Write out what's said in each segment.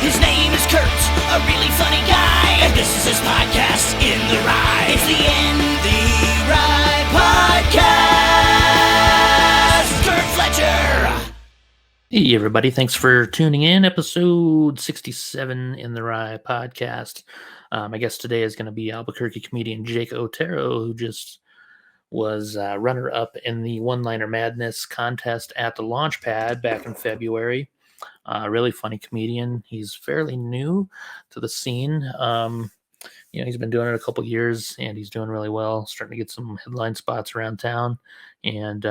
His name is Curt, a really funny guy, and this is his podcast, In the Rye. It's the In the Rye Podcast. Curt Fletcher. Hey everybody, thanks for tuning in. Episode 67 In the Rye Podcast. I guess today is going to be Albuquerque comedian Jake Otero, who just was runner-up in the One-Liner Madness contest at the Launchpad back in February. Really funny comedian. He's fairly new to the scene. He's been doing it a couple years, and he's doing really well. Starting to get some headline spots around town and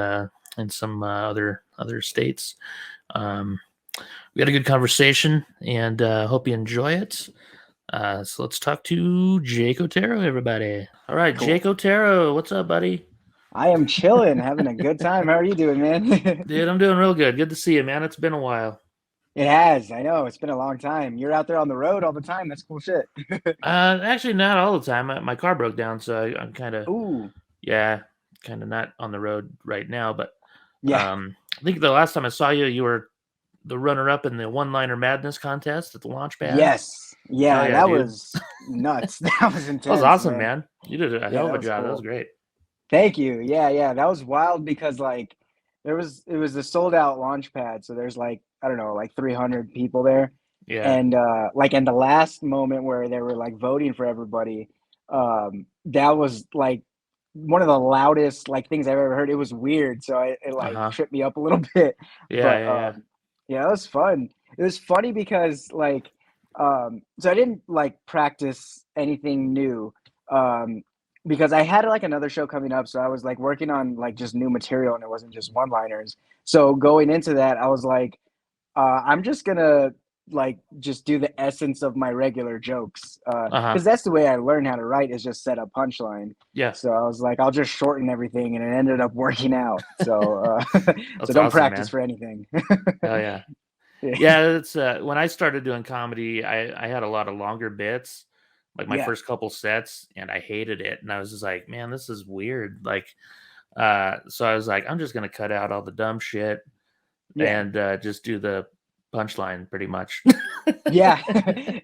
in some other states. We had a good conversation, and hope you enjoy it. So let's talk to Jake Otero, everybody. All right, cool. Jake Otero, what's up, buddy? I am chilling, having a good time. How are you doing, man? Dude, I'm doing real good. Good to see you, man. It's been a while. It has. I know. It's been a long time. You're out there on the road all the time. That's cool shit. Actually, not all the time. My car broke down, so I'm kind of, kind of not on the road right now. But I think the last time I saw you, you were the runner-up in the One-Liner Madness contest at the Launchpad. Yes. Yeah, that dude. Was nuts. That was intense. That was awesome, man. You did a hell of a job. Cool. That was great. Thank you. Yeah. That was wild because it was a sold out Launchpad. So there's 300 people there. Yeah. And in the last moment where they were voting for everybody, that was one of the loudest things I've ever heard. It was weird. So it tripped me up a little bit. Yeah. Yeah, it was fun. It was funny because so I didn't practice anything new. Because I had another show coming up, so I was working on just new material, and it wasn't just one-liners. So going into that, I was I'm just gonna just do the essence of my regular jokes, because that's the way I learned how to write, is just set a punchline. Yeah. So I was I'll just shorten everything, and it ended up working out. So so don't awesome, practice man. For anything. Hell yeah. Yeah, it's when I started doing comedy, I had a lot of longer bits. My first couple sets, and I hated it. And I was just man, this is weird. So I was I'm just going to cut out all the dumb shit and just do the punchline pretty much. Yeah,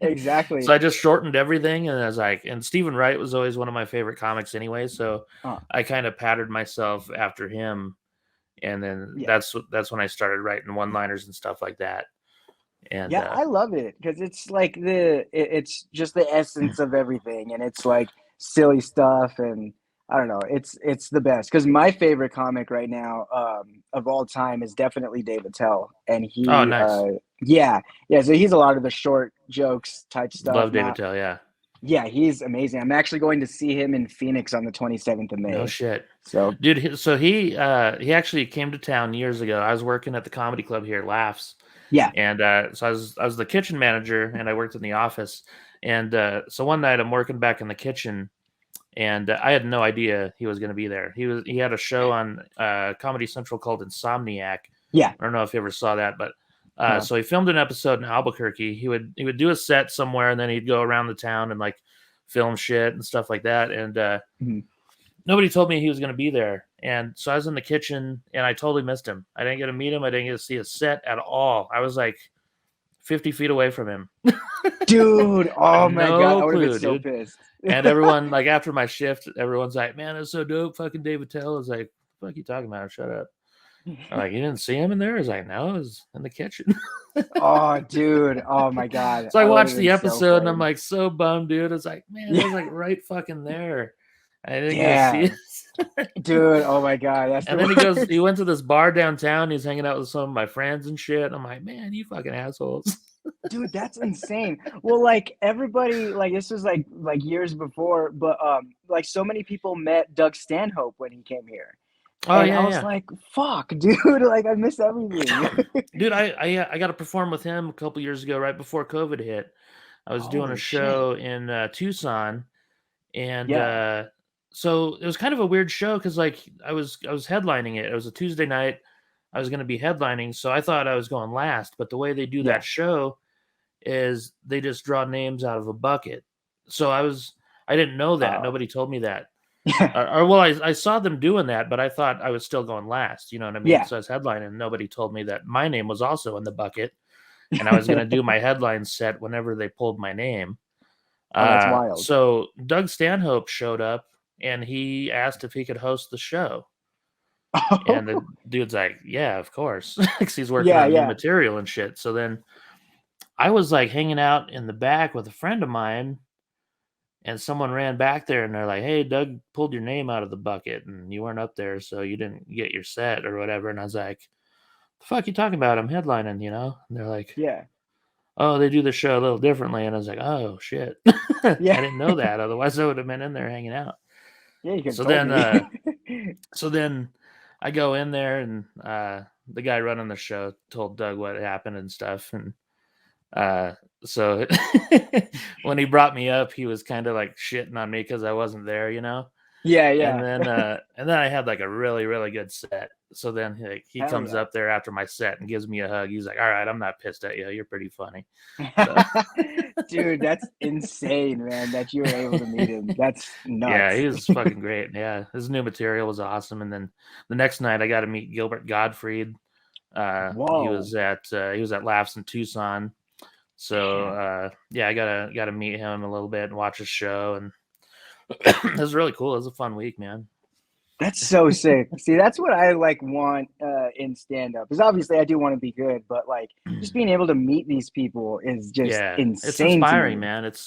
exactly. So I just shortened everything. And I was and Stephen Wright was always one of my favorite comics anyway. So I kind of patterned myself after him. And then that's when I started writing one-liners and stuff like that. And I love it because it's it's just the essence of everything, and it's silly stuff, and I don't know, it's the best. Because my favorite comic right now of all time is definitely Dave Attell, and he nice. So he's a lot of the short jokes type stuff. Love Dave Attell. Yeah, he's amazing. I'm actually going to see him in Phoenix on the 27th of May. No shit. So dude, he actually came to town years ago. I was working at the comedy club here, Laughs. Yeah. And so I was the kitchen manager, and I worked in the office. And so one night I'm working back in the kitchen, and I had no idea he was going to be there. He had a show on Comedy Central called Insomniac. Yeah. I don't know if you ever saw that, but so he filmed an episode in Albuquerque. He would do a set somewhere, and then he'd go around the town and film shit and stuff like that. And nobody told me he was going to be there. And so I was in the kitchen, and I totally missed him. I didn't get to meet him. I didn't get to see his set at all. I was 50 feet away from him. Dude, oh my God, I would have been so pissed. And everyone, after my shift, everyone's man, that's so dope. Fucking Dave Attell. I was what the fuck are you talking about? Shut up. I'm you didn't see him in there? I was no, I was in the kitchen. Oh, dude. Oh my God. So I watched the episode, and I'm so bummed, dude. It's man, I was right fucking there. I didn't get to see it. Dude, oh my God. And then he went to this bar downtown. He's hanging out with some of my friends and shit. I'm man, you fucking assholes. Dude, that's insane. Well, everybody, this was years before, but so many people met Doug Stanhope when he came here. Oh, and yeah, I was fuck, dude, I missed everything. Dude, I got to perform with him a couple years ago, right before COVID hit. I was doing a show in Tucson, and so it was kind of a weird show because I was headlining it. It was a Tuesday night. I was going to be headlining, so I thought I was going last. But the way they do that show is they just draw names out of a bucket. So I didn't know that. Nobody told me that. I saw them doing that, but I thought I was still going last. You know what I mean? Yeah. So I was headlining, and nobody told me that my name was also in the bucket. and I was gonna do my headline set whenever they pulled my name. Oh, that's wild. So Doug Stanhope showed up and he asked if he could host the show. And the dude's like, yeah, of course. Because he's working on new material and shit. So then I was like hanging out in the back with a friend of mine, and someone ran back there and they're like, hey, Doug pulled your name out of the bucket and you weren't up there, so you didn't get your set or whatever. And I was like, the fuck you talking about? I'm headlining, you know? And they're like, Yeah. oh, they do the show a little differently. And I was like, oh, shit. Yeah. I didn't know that. Otherwise, I would have been in there hanging out. Yeah, you could So have then, me. so then I go in there, and the guy running the show told Doug what happened and stuff. And so when he brought me up, he was kind of like shitting on me because I wasn't there, you know? Yeah. And then I had like a really, really good set. So then he comes up there after my set and gives me a hug. He's like, all right, I'm not pissed at you. You're pretty funny. So. Dude, that's insane, man, that you were able to meet him. That's nuts. Yeah, he was fucking great. Yeah, his new material was awesome. And then the next night I got to meet Gilbert Gottfried. Whoa. He was at Laughs in Tucson. So yeah, I gotta meet him a little bit and watch his show, and it was really cool. It was a fun week, man. That's so sick. See, that's what I like want in stand-up. Because obviously I do want to be good, but like just being able to meet these people is just insane. It's inspiring, man. It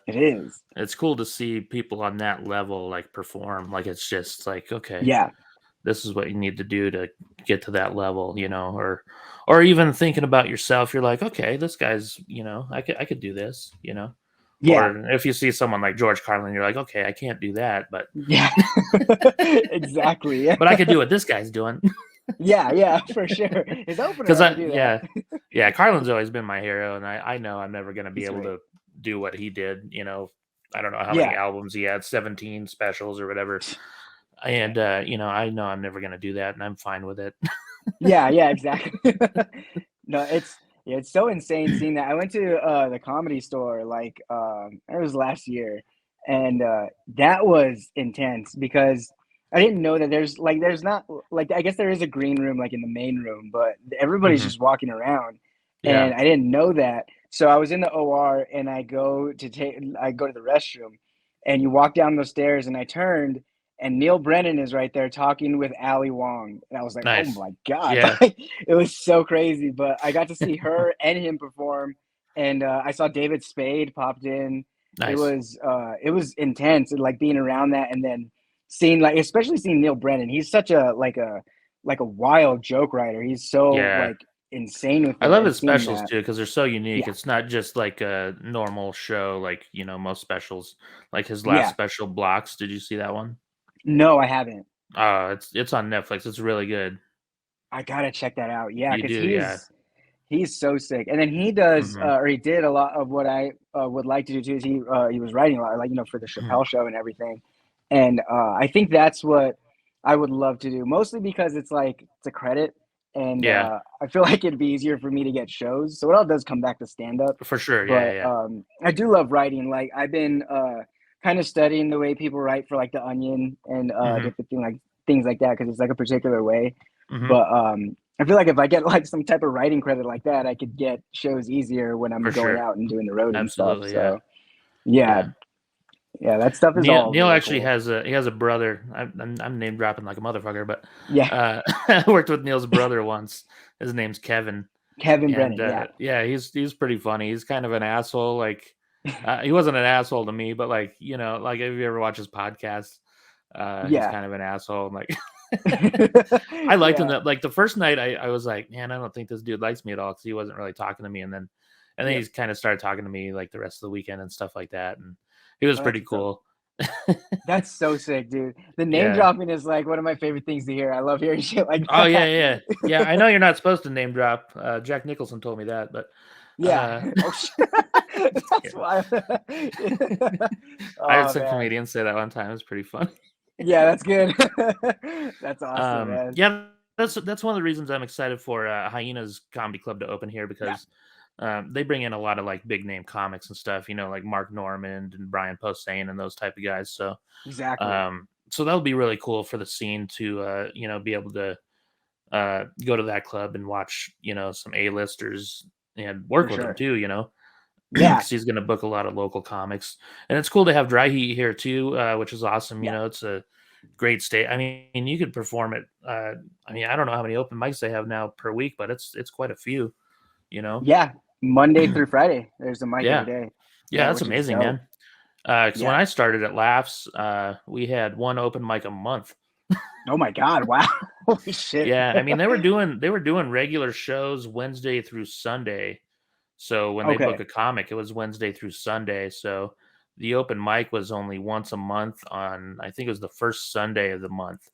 is. It's cool to see people on that level like perform. Like it's just like, okay, yeah, this is what you need to do to get to that level, you know, or even thinking about yourself, you're like, okay, this guy's, you know, I could do this, you know. Yeah. Or if you see someone like George Carlin, you're like, okay, I can't do that, but yeah, exactly. Yeah. But I could do what this guy's doing. yeah, for sure. His opener, yeah, Carlin's always been my hero, and I know I'm never gonna be able to do what he did. You know, I don't know how many albums he had, 17 specials or whatever. And you know, I know I'm never gonna do that, and I'm fine with it. yeah, exactly. No, it's so insane seeing that. I went to the Comedy Store like it was last year, and that was intense because I didn't know that there's not like, I guess there is a green room like in the main room, but everybody's just walking around, and I didn't know that. So I was in the OR and I go to the restroom, and you walk down those stairs, and I turned, and Neil Brennan is right there talking with Ali Wong. And I was like, nice. Oh my God. Yeah. Like, it was so crazy. But I got to see her and him perform. And I saw David Spade popped in. Nice. It was intense, and like being around that, and then seeing especially seeing Neil Brennan. He's such a wild joke writer. He's so like insane with it. I love his specials too, because they're so unique. It's not just like a normal show, like, you know, most specials. Like his last special, Blocks. Did you see that one? No, I haven't. It's on Netflix. It's really good. I gotta check that out. Yeah, because he's so sick. And then he does, or he did a lot of what I would like to do too. Is he was writing a lot, like, you know, for the Chappelle Show and everything. And I think that's what I would love to do, mostly because it's like it's a credit, and I feel like it'd be easier for me to get shows. So it all does come back to stand up for sure. I do love writing. Like I've been kind of studying the way people write for like The Onion and different things like that, because it's like a particular way. But I feel like if I get like some type of writing credit like that, I could get shows easier when I'm going out and doing the road and stuff. So yeah, that stuff is all. Neil really actually cool. has a brother. I'm name dropping like a motherfucker, but I worked with Neil's brother once. His name's Kevin. Kevin Brennan. He's pretty funny. He's kind of an asshole. Like he wasn't an asshole to me, but like, you know, like if you ever watch his podcast, he's kind of an asshole. Like I liked him. Like the first night, I was like, man, I don't think this dude likes me at all, because he wasn't really talking to me, and then he's kind of started talking to me like the rest of the weekend and stuff like that, and he was pretty cool. That's so sick, dude. The name dropping is like one of my favorite things to hear. I love hearing shit like that. Oh yeah. I know you're not supposed to name drop. Jack Nicholson told me that, but that's why. I had some comedians say that one time. It was pretty fun. Yeah, that's good. That's awesome, man. Yeah, that's one of the reasons I'm excited for Hyena's Comedy Club to open here, because they bring in a lot of like big name comics and stuff, you know, like Mark Normand and Brian Posehn and those type of guys. So exactly. So that'll be really cool for the scene to you know, be able to go to that club and watch, you know, some A-listers and work For with him sure. too, Yeah. because he's going to book a lot of local comics. And it's cool to have Dry Heat here too, which is awesome. Yeah. It's a great state. I mean, you could perform it. I don't know how many open mics they have now per week, but it's quite a few. Yeah. Monday through Friday, there's a mic every Yeah, day. yeah, that's Which is amazing, dope. man. Because when Yeah. I started at Laughs, we had one open mic a month. Oh my God! Wow. Holy shit. Yeah, I mean they were doing regular shows Wednesday through Sunday. So when they book Okay. a comic, it was Wednesday through Sunday. So the open mic was only once a month on, I think it was the first Sunday of the month,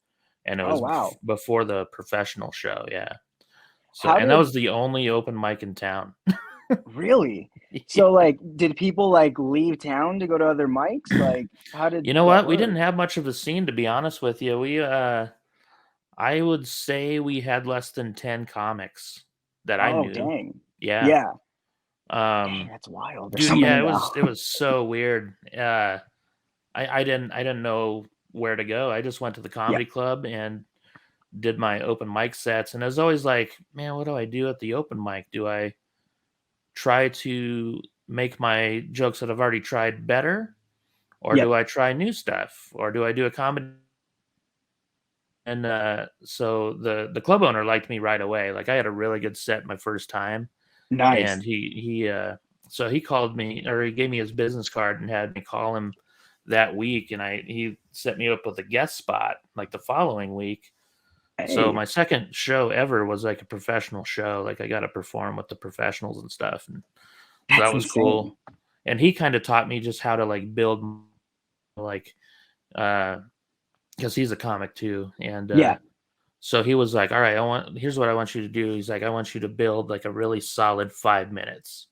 and it Oh was wow. before the professional show. Yeah. So How and that did was the only open mic in town. really? Yeah. So like, did people like leave town to go to other mics? Like, how did You know that what? We didn't work? have much of a scene, to be honest with you. I would say we had less than 10 comics that I Oh knew. dang. Yeah. Yeah. Dang, Um, that's wild. There's dude, so yeah, many it now. was it was so weird. I didn't know where to go. I just went to the Yeah. comedy club and did my open mic sets, and I was always like, man, what do I do at the open mic? Do I try to make my jokes that I've already tried better, or Yep. do I try new stuff, or do I do a comedy? And so the club owner liked me right away. Like I had a really good set my first time, and Nice. so he called me, or he gave me his business card and had me call him that week, and he set me up with a guest spot like the following week. So Hey, my second show ever was like a professional show. Like I got to perform with the professionals and stuff, and so that's that was insane. cool. And he kind of taught me just how to like build, like, because he's a comic too, and Yeah. so he was like, "All right, here's what I want you to do." He's like, "I want you to build like a really solid 5 minutes."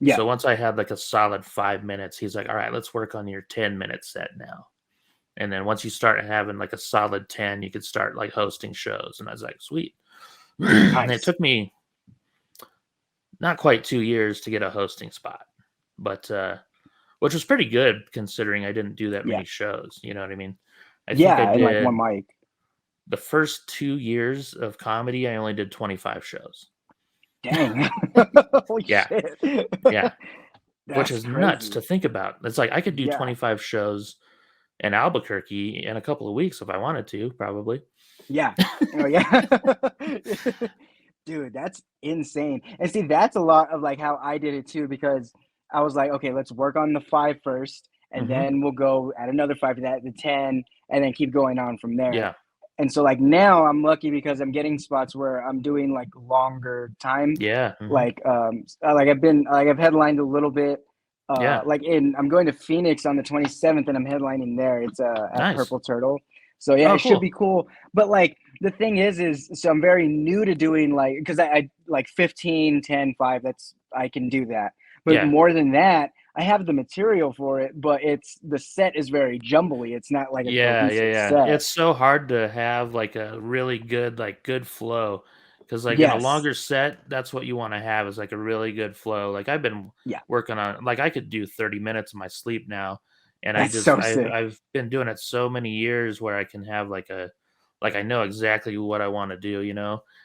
Yeah. So once I had like a solid 5 minutes, he's like, "All right, let's work on your 10-minute set now." And then once you start having like a solid 10, you could start like hosting shows. And I was like, sweet. And it Nice. took me not quite 2 years to get a hosting spot, but which was pretty good considering I didn't do that Yeah. many shows. You know what I mean? I think I Yeah. And like one did mic. the first 2 years of comedy, I only did 25 shows. Dang. Holy Yeah. shit. Yeah. Which That's is nuts crazy. to think about. It's like I could do Yeah. 25 shows in Albuquerque in a couple of weeks if I wanted to, probably. Yeah. Oh yeah. Dude, that's insane. And see, that's a lot of like how I did it too, because I was like, okay, let's work on the 5 first, and Hmm. then we'll go at another 5 to that, the 10, and then keep going on from there. Yeah. And so like now I'm lucky because I'm getting spots where I'm doing like longer time. Yeah. Hmm. Like I've headlined a little bit. Yeah. I'm going to Phoenix on the 27th and I'm headlining there. It's at Nice. Purple Turtle. So yeah, Oh, it should cool. be cool. But like the thing is so I'm very new to doing like, because I like 15, 10, 5. That's I can do that. But Yeah. more than that, I have the material for it, but it's the set is very jumbly. It's not like a Yeah. Yeah. cohesive Yeah. set. It's so hard to have like a really good, like good flow. Because like in a Yes. longer set, that's what you want to have is like a really good flow. Like I've been Yeah. working on, like I could do 30 minutes of my sleep now. And That's so sick. I've been doing it so many years where I can have like I know exactly what I want to do,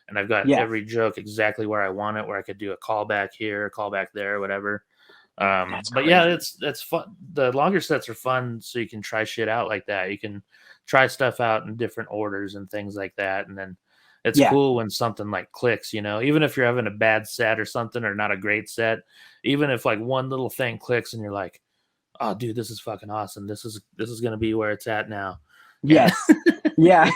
and I've got Yeah. every joke exactly where I want it, where I could do a callback here, a callback there, whatever. That's But yeah, crazy. it's fun. The longer sets are fun, so you can try shit out like that. You can try stuff out in different orders and things like that, and then it's Yeah. cool when something like clicks. Even if you're having a bad set or something, or not a great set, even if like one little thing clicks, and you're like, "Oh, dude, this is fucking awesome. This is gonna be where it's at now." And Yes. Yeah.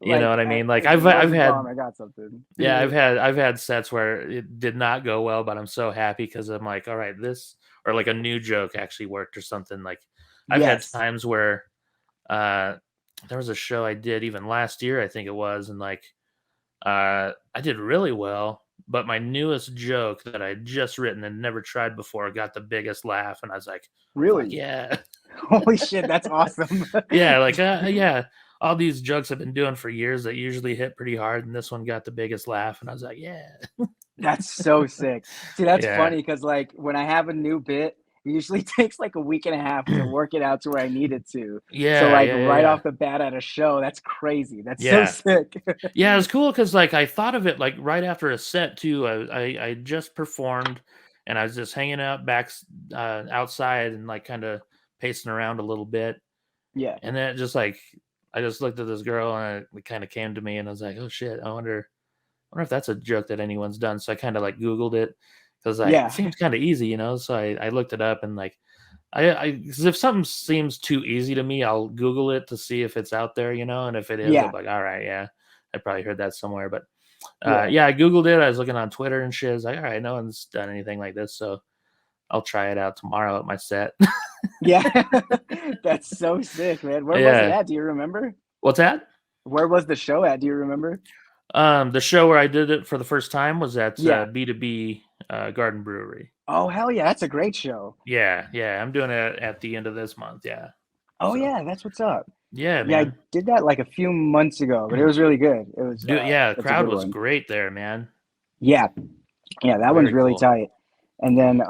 you know Like what I mean? Like if it I've wasn't had bomb, I got something. yeah, I've had sets where it did not go well, but I'm so happy because I'm like, all right, this or like a new joke actually worked or something. Like I've had Yes. times where uh there was a show I did even last year, I think it was, and like I did really well, but my newest joke that I had just written and never tried before got the biggest laugh, and I was like, fuck Really? yeah. Holy shit, that's awesome. Yeah, like yeah. All these jokes I've been doing for years that usually hit pretty hard, and this one got the biggest laugh, and I was like, yeah. That's so sick. See, that's Yeah. funny because like when I have a new bit it usually takes like a week and a half to work it out to where I need it to. So Yeah, like yeah, yeah, right yeah. off the bat at a show, that's crazy. That's so Yeah. sick. Yeah, it was cool because like I thought of it like right after a set too. I just performed and I was just hanging out outside and like kind of pacing around a little bit. Yeah. And then it just like I just looked at this girl and it kind of came to me and I was like, oh shit, I wonder if that's a joke that anyone's done. So I kind of like Googled it because like it Yeah. seems kind of easy, you know. So I looked it up and like because if something seems too easy to me, I'll Google it to see if it's out there, you know. And if it is, I'm Yeah. like, all right, yeah, I probably heard that somewhere. But Yeah. yeah, I Googled it. I was looking on Twitter and shit. I was like, all right, no one's done anything like this, so I'll try it out tomorrow at my set. Yeah. That's so sick, man. Where was it Yeah. at? Do you remember? What's that? Where was the show at? Do you remember? The show where I did it for the first time was at Yeah. B2B Garden Brewery. Oh hell yeah, that's a great show. Yeah, yeah, I'm doing it at the end of this month. Yeah. Oh So, yeah, that's what's up. yeah, Yeah, I man. did that like a few months ago, but it was really good. It was Dude, yeah, the that's a crowd good was one. great there, man. Yeah. Yeah, that one's Very really cool. tight. And then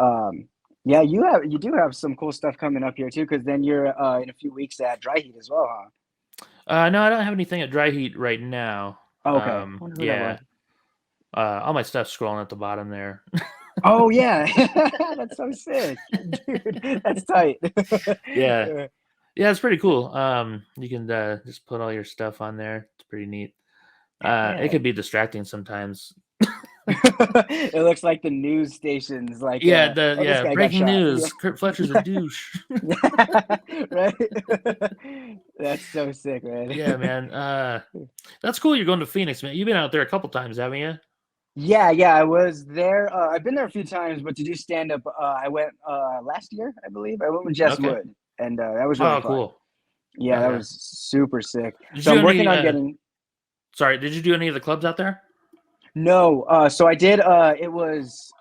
yeah, you do have some cool stuff coming up here too, because then you're in a few weeks at Dry Heat as well, huh? No, I don't have anything at Dry Heat right now. Oh, okay. I wonder who that Yeah. was. All my stuff's scrolling at the bottom there. Oh yeah. That's so sick. Dude, that's tight. Yeah. Yeah, it's pretty cool. You can just put all your stuff on there. It's pretty neat. It Yeah. could be distracting sometimes. It looks like the news stations, like Yeah, oh, this guy got breaking shot. news. Curt Fletcher's a douche. Right? That's so sick, man. Yeah, man. That's cool. You're going to Phoenix, man. You've been out there a couple times, haven't you? Yeah, I was there. I've been there a few times, but to do stand up, I went last year, I believe. I went with Jess Okay. Wood, and that was really Oh, fun. cool. Yeah, that Okay. was super sick. Did So you I'm do working any, on getting. Sorry, did you do any of the clubs out there? No, so I did. It was.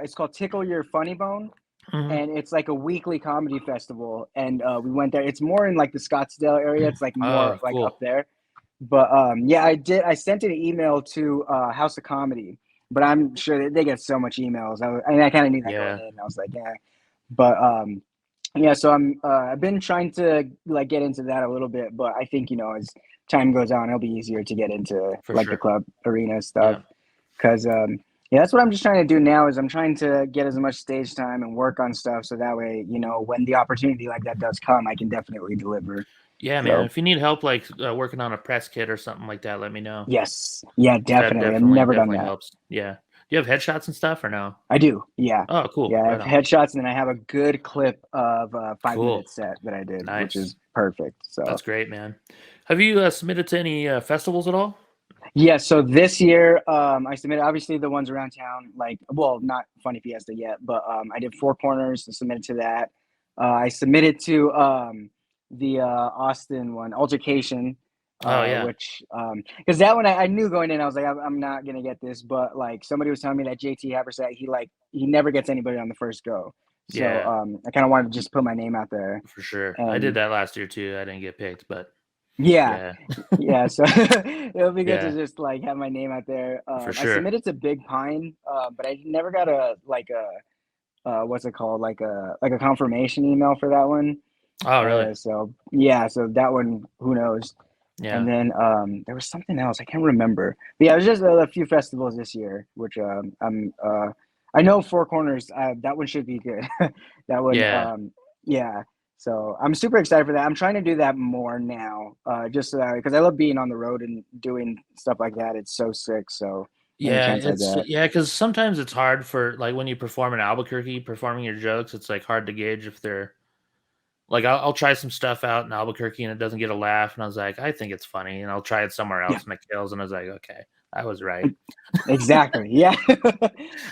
It's called Tickle Your Funny Bone, Mhm. and it's like a weekly comedy festival. And we went there. It's more in like the Scottsdale area. It's like more Oh, like cool. up there. But yeah, I did. I sent an email to House of Comedy, but I'm sure that they get so much emails. I kind of knew that Yeah. going in. I was like, yeah. But yeah. So I've been trying to like get into that a little bit, but I think as time goes on, it'll be easier to get into For like sure. the club arena stuff. Because yeah, that's what I'm just trying to do now. Is I'm trying to get as much stage time and work on stuff, so that way, when the opportunity like that does come, I can definitely deliver. Yeah, So man. If you need help, like working on a press kit or something like that, let me know. yes, yeah, 'Cause that definitely. I've never done definitely that. helps. Yeah. Do you have headshots and stuff or no? I do. Yeah, Oh, cool. yeah. I Right have on. headshots, and then I have a good clip of a 5-minute Cool. set that I did, which Nice. is perfect. So That's great, man. Have you submitted to any festivals at all? yeah. So this year, I submitted obviously the ones around town, like not Funny Fiesta yet, but I did Four Corners, submitted to that. I submitted to the Austin one, Altercation. Oh, yeah. Which because that one I knew going in, I was like, I'm not gonna get this, but like somebody was telling me that JT Haversack, he never gets anybody on the first go. So Yeah. I kind of wanted to just put my name out there. For sure. I did that last year too. I didn't get picked, but Yeah, yeah. so it'll be good Yeah. to just like have my name out there. For I sure. submitted to Big Pine, but I never got a what's it called, like a confirmation email for that one. Oh, really? So yeah, so that one, who knows? Yeah. And then there was something else I can't remember. But yeah, it was just a few festivals this year, which I know Four Corners. That one should be good. That one, Yeah. yeah. So I'm super excited for that. I'm trying to do that more now, just so that because I love being on the road and doing stuff like that. It's so sick. So any Yeah, chance I get. because sometimes it's hard for like when you perform in Albuquerque, performing your jokes, it's like hard to gauge if they're like I'll try some stuff out in Albuquerque and it doesn't get a laugh, and I was like, I think it's funny, and I'll try it somewhere else Yeah. and it kills, and I was like, okay, I was right. Exactly. Yeah.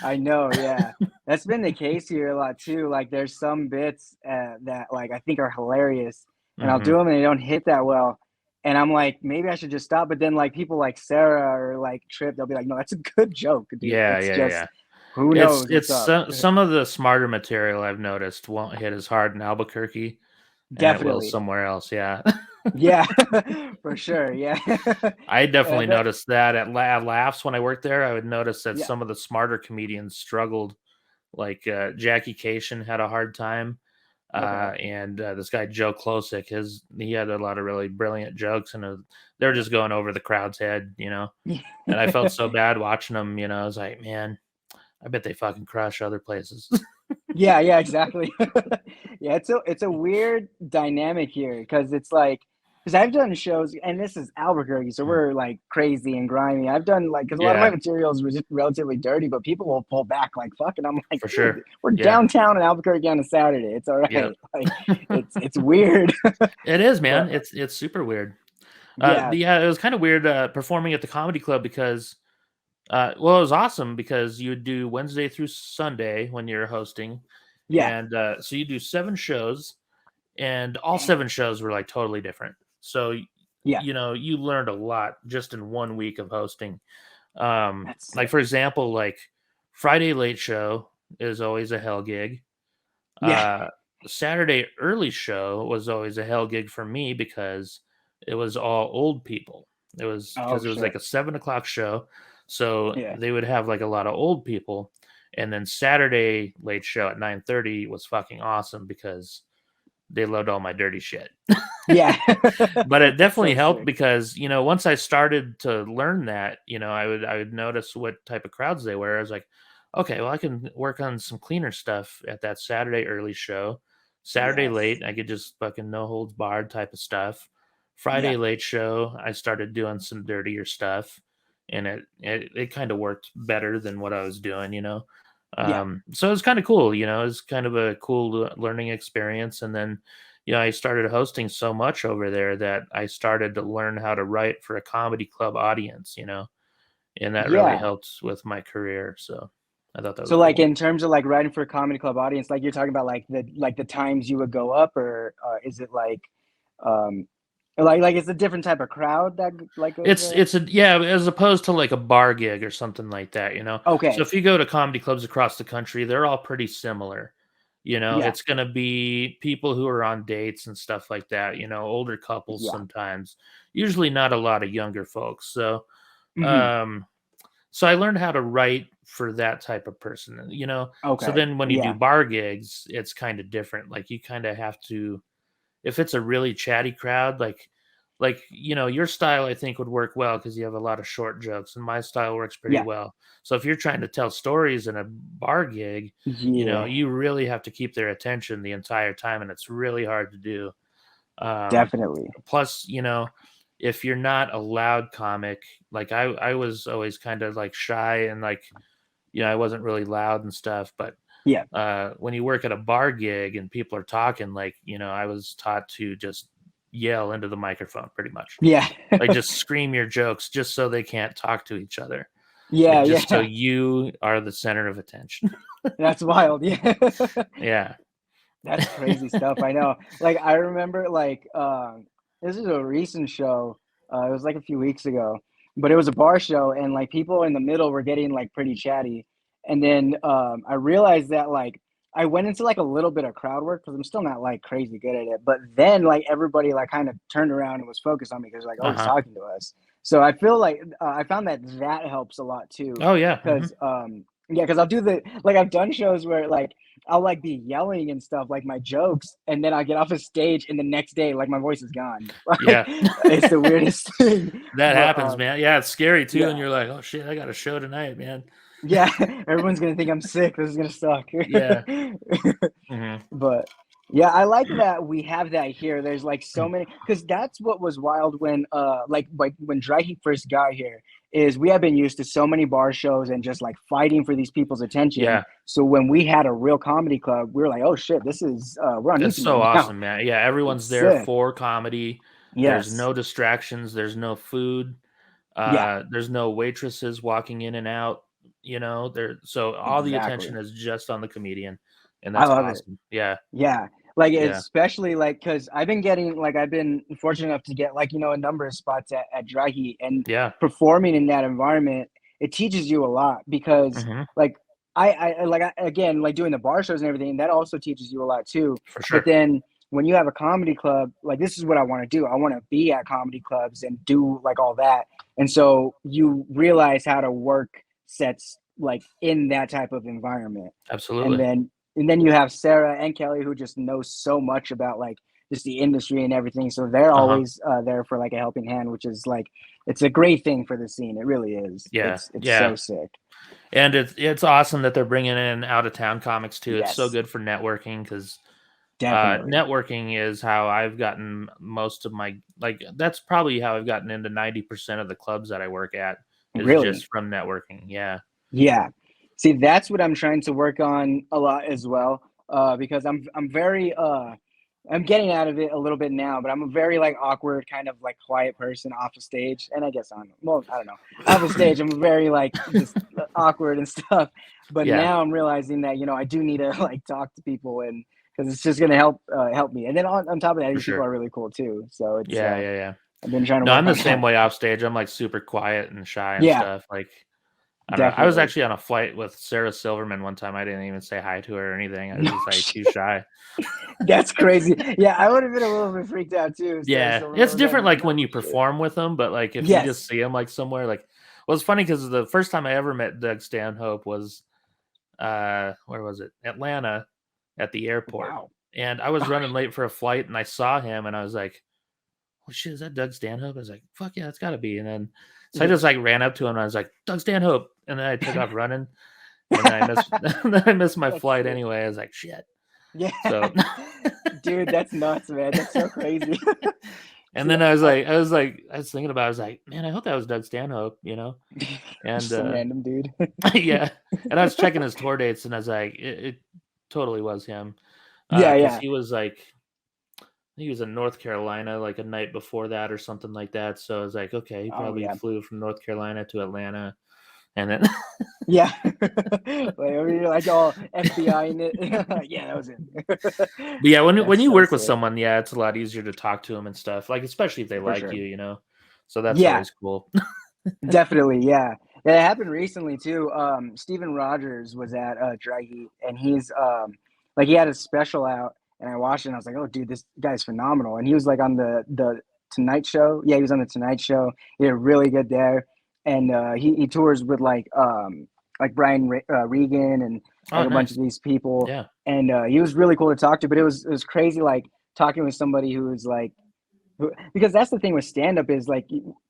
I know. Yeah. That's been the case here a lot too. Like there's some bits that like I think are hilarious and I'll do Mhm. them and they don't hit that well. And I'm like, maybe I should just stop. But then like people like Sarah or like Trip, they'll be like, no, that's a good joke, dude. Yeah, It's yeah, just yeah. who knows It's what's up. some of the smarter material I've noticed won't hit as hard in Albuquerque, and it will Definitely. somewhere else. Yeah. Yeah. For sure. Yeah. I definitely that- noticed that at Laughs when I worked there. I would notice that Yeah. some of the smarter comedians struggled Like Jackie Cation had a hard time. Okay. And this guy Joe Klosik, he had a lot of really brilliant jokes, and they were just going over the crowd's head, And I felt so bad watching them, I was like, man, I bet they fucking crush other places. Yeah, yeah, exactly. Yeah, it's a weird dynamic here because it's like because I've done shows and this is Albuquerque, so we're like crazy and grimy. I've done like because a lot of my Yeah, materials were just relatively dirty, but people will pull back like fuck, and I'm like, for dude, sure. we're Yeah, downtown in Albuquerque on a Saturday. It's all yeah. right. Like it's weird, It is, man. but It's super weird. yeah, Yeah, it was kind of weird performing at the comedy club because, well, it was awesome because you would do Wednesday through Sunday when you're hosting, yeah, and so you do 7 shows, and all damn, 7 shows were like totally different. So yeah, you learned a lot just in one week of hosting. that's Like sick. for example, like Friday late show is always a hell gig. Yeah. Uh, Saturday early show was always a hell gig for me because it was all old people. It was Oh because it was like shit. a 7 o'clock show, so Yeah. they would have like a lot of old people. And then Saturday late show at 9:30 was fucking awesome because they loved all my dirty shit. Yeah. But it That's definitely so helped sick. because once I started to learn that, I would notice what type of crowds they were. I was like, okay, well, I can work on some cleaner stuff at that Saturday early show. Saturday Yes. late, I could just fucking no holds barred type of stuff. Yeah. Friday late show, I started doing some dirtier stuff, and it kind of worked better than what I was doing. Yeah. So it was kind of cool. It was kind of a cool learning experience, and then I started hosting so much over there that I started to learn how to write for a comedy club audience, and that really Yeah. helped with my career. So I thought that was So like cool. in terms of like writing for a comedy club audience, like you're talking about like the times you would go up, or is it um like it's a different type of crowd that like goes It's there? it's a yeah, as opposed to like a bar gig or something like that. So Okay. if you go to comedy clubs across the country, they're all pretty similar. Yeah. It's gonna be people who are on dates and stuff like that, older couples Yeah. sometimes. Usually not a lot of younger folks. So Hmm. um so I learned how to write for that type of person. So Okay. then when you do Yeah. bar gigs, it's kind of different. Like you kind of have to, if it's a really chatty crowd, like your style I think would work well because you have a lot of short jokes, and my style works pretty Yeah. well. So if you're trying to tell stories in a bar gig, Yeah. you really have to keep their attention the entire time, and it's really hard to do. Um, Definitely. Plus, if you're not a loud comic, like I was always kind of like shy and like, I wasn't really loud and stuff. But Yeah. when you work at a bar gig and people are talking, like, I was taught to just yell into the microphone pretty much. Yeah. Like just scream your jokes just so they can't talk to each other. Like Yeah. just so Yeah. you are the center of attention. That's wild. Yeah. Yeah. That's crazy stuff. I know. Like I remember this is a recent show. It was like a few weeks ago, but it was a bar show and like people in the middle were getting like pretty chatty. And then I realized that like I went into like a little bit of crowd work because I'm still not like crazy good at it. But then like everybody like kind of turned around and was focused on me because like, oh, he's Uh-huh. talking to us. So I feel like I found that that helps a lot too. Oh yeah. Because yeah, because I'll do the like I've done shows where like I'll like be yelling and stuff like my jokes, and then I get off a stage, and the next day, like my voice is gone. Like Yeah. it's the weirdest thing. That But happens, man. Yeah, it's scary too. And yeah, you're like, oh shit, I got a show tonight, man. yeah, everyone's gonna think I'm sick. This is gonna suck. Yeah. Hmm. But yeah, I like that we have that here. There's like so many because that's what was wild when like when Dry Heat first got here is we have been used to so many bar shows and just like fighting for these people's attention. Yeah. So when we had a real comedy club, we were like, oh shit, this is we're on It's easy so mode now. awesome, man. Yeah, everyone's It's there sick. for comedy. There's Yes. no distractions, there's no food. Yeah, There's no waitresses walking in and out, there, so all the attention exactly. is just on the comedian, and I that's love it. awesome. Yeah. Yeah. Like Yeah. especially like because I've been fortunate enough to get like, a number of spots at Dry Heat and Yeah. performing in that environment, it teaches you a lot because Hmm. like again, like doing the bar shows and everything, that also teaches you a lot too. For But sure. then when you have a comedy club, like this is what I want to do. I want to be at comedy clubs and do like all that. And so you realize how to work sets like in that type of environment. Absolutely. And then you have Sarah and Kelly who just know so much about like just the industry and everything. So they're always there for like a helping hand, which is like it's a great thing for the scene. It really is. Yeah. It's so sick. And it's awesome that they're bringing in out of town comics too. It's so Yes. good for networking because Definitely. networking is how I've gotten most of my that's probably how I've gotten into 90% of the clubs that I work at is Really? just from networking. Yeah. Yeah. See, that's what I'm trying to work on a lot as well. Because I'm very I'm getting out of it a little bit now, but I'm a very like awkward kind of like quiet person off the stage. And I guess I don't know. Off the stage, I'm very like just awkward and stuff. But Yeah. now I'm realizing that, I do need to like talk to people and because it's just gonna help me. And then on top of that, For these people sure. are really cool too. So it's Yeah. I've been trying to No, work I'm the on same that. way off stage. I'm like super quiet and shy and Yeah, stuff. Like I don't know. I was definitely. actually on a flight with Sarah Silverman one time. I didn't even say hi to her or anything. I was No just like too shit. shy. That's crazy. Yeah, I would have been a little bit freaked out too. Sarah Yeah, Silverman it's was like, different like when no you shit. perform with them, but like if you just Yes. see them like somewhere, like well, it's funny because the first time I ever met Doug Stanhope was where was it? Atlanta at the airport, Wow. and I was running late for a flight, and I saw him, and I was like, "Oh shit, is that Doug Stanhope?" I was like, "Fuck yeah, that's got to be." And then so I just like ran up to him, and I was like, "Doug Stanhope," and then I took off running, and then I missed then I missed my That's flight sick. anyway. I was like, "Shit." Yeah. So Dude, that's nuts, man. That's so crazy. and See, then I was thinking about it, I was like, man, I hope that was Doug Stanhope, And just some random dude. yeah. And I was checking his tour dates and I was like, it totally was him. Yeah, Because yeah. he was like he was in North Carolina like a night before that or something like that. So I was like, okay, he Oh probably yeah. flew from North Carolina to Atlanta. And then Yeah. Like you're like all FBI in it. Yeah, that was it. but yeah, when That's you so work with sick. someone, yeah, it's a lot easier to talk to them and stuff. Like especially if they For like sure. you. So that's Yeah, always cool. definitely. Yeah. Yeah, it happened recently too. Steven Rogers was at Dry Heat and he's like he had a special out and I watched it and I was like, oh dude, this guy's phenomenal. And he was like on the Tonight Show. Yeah, he was on the Tonight Show. He did really good there. And he tours with like Brian Regan and Oh, like a bunch nice. of these people. Yeah. And he was really cool to talk to, but it was crazy like talking with somebody who was like because that's the thing with stand up is like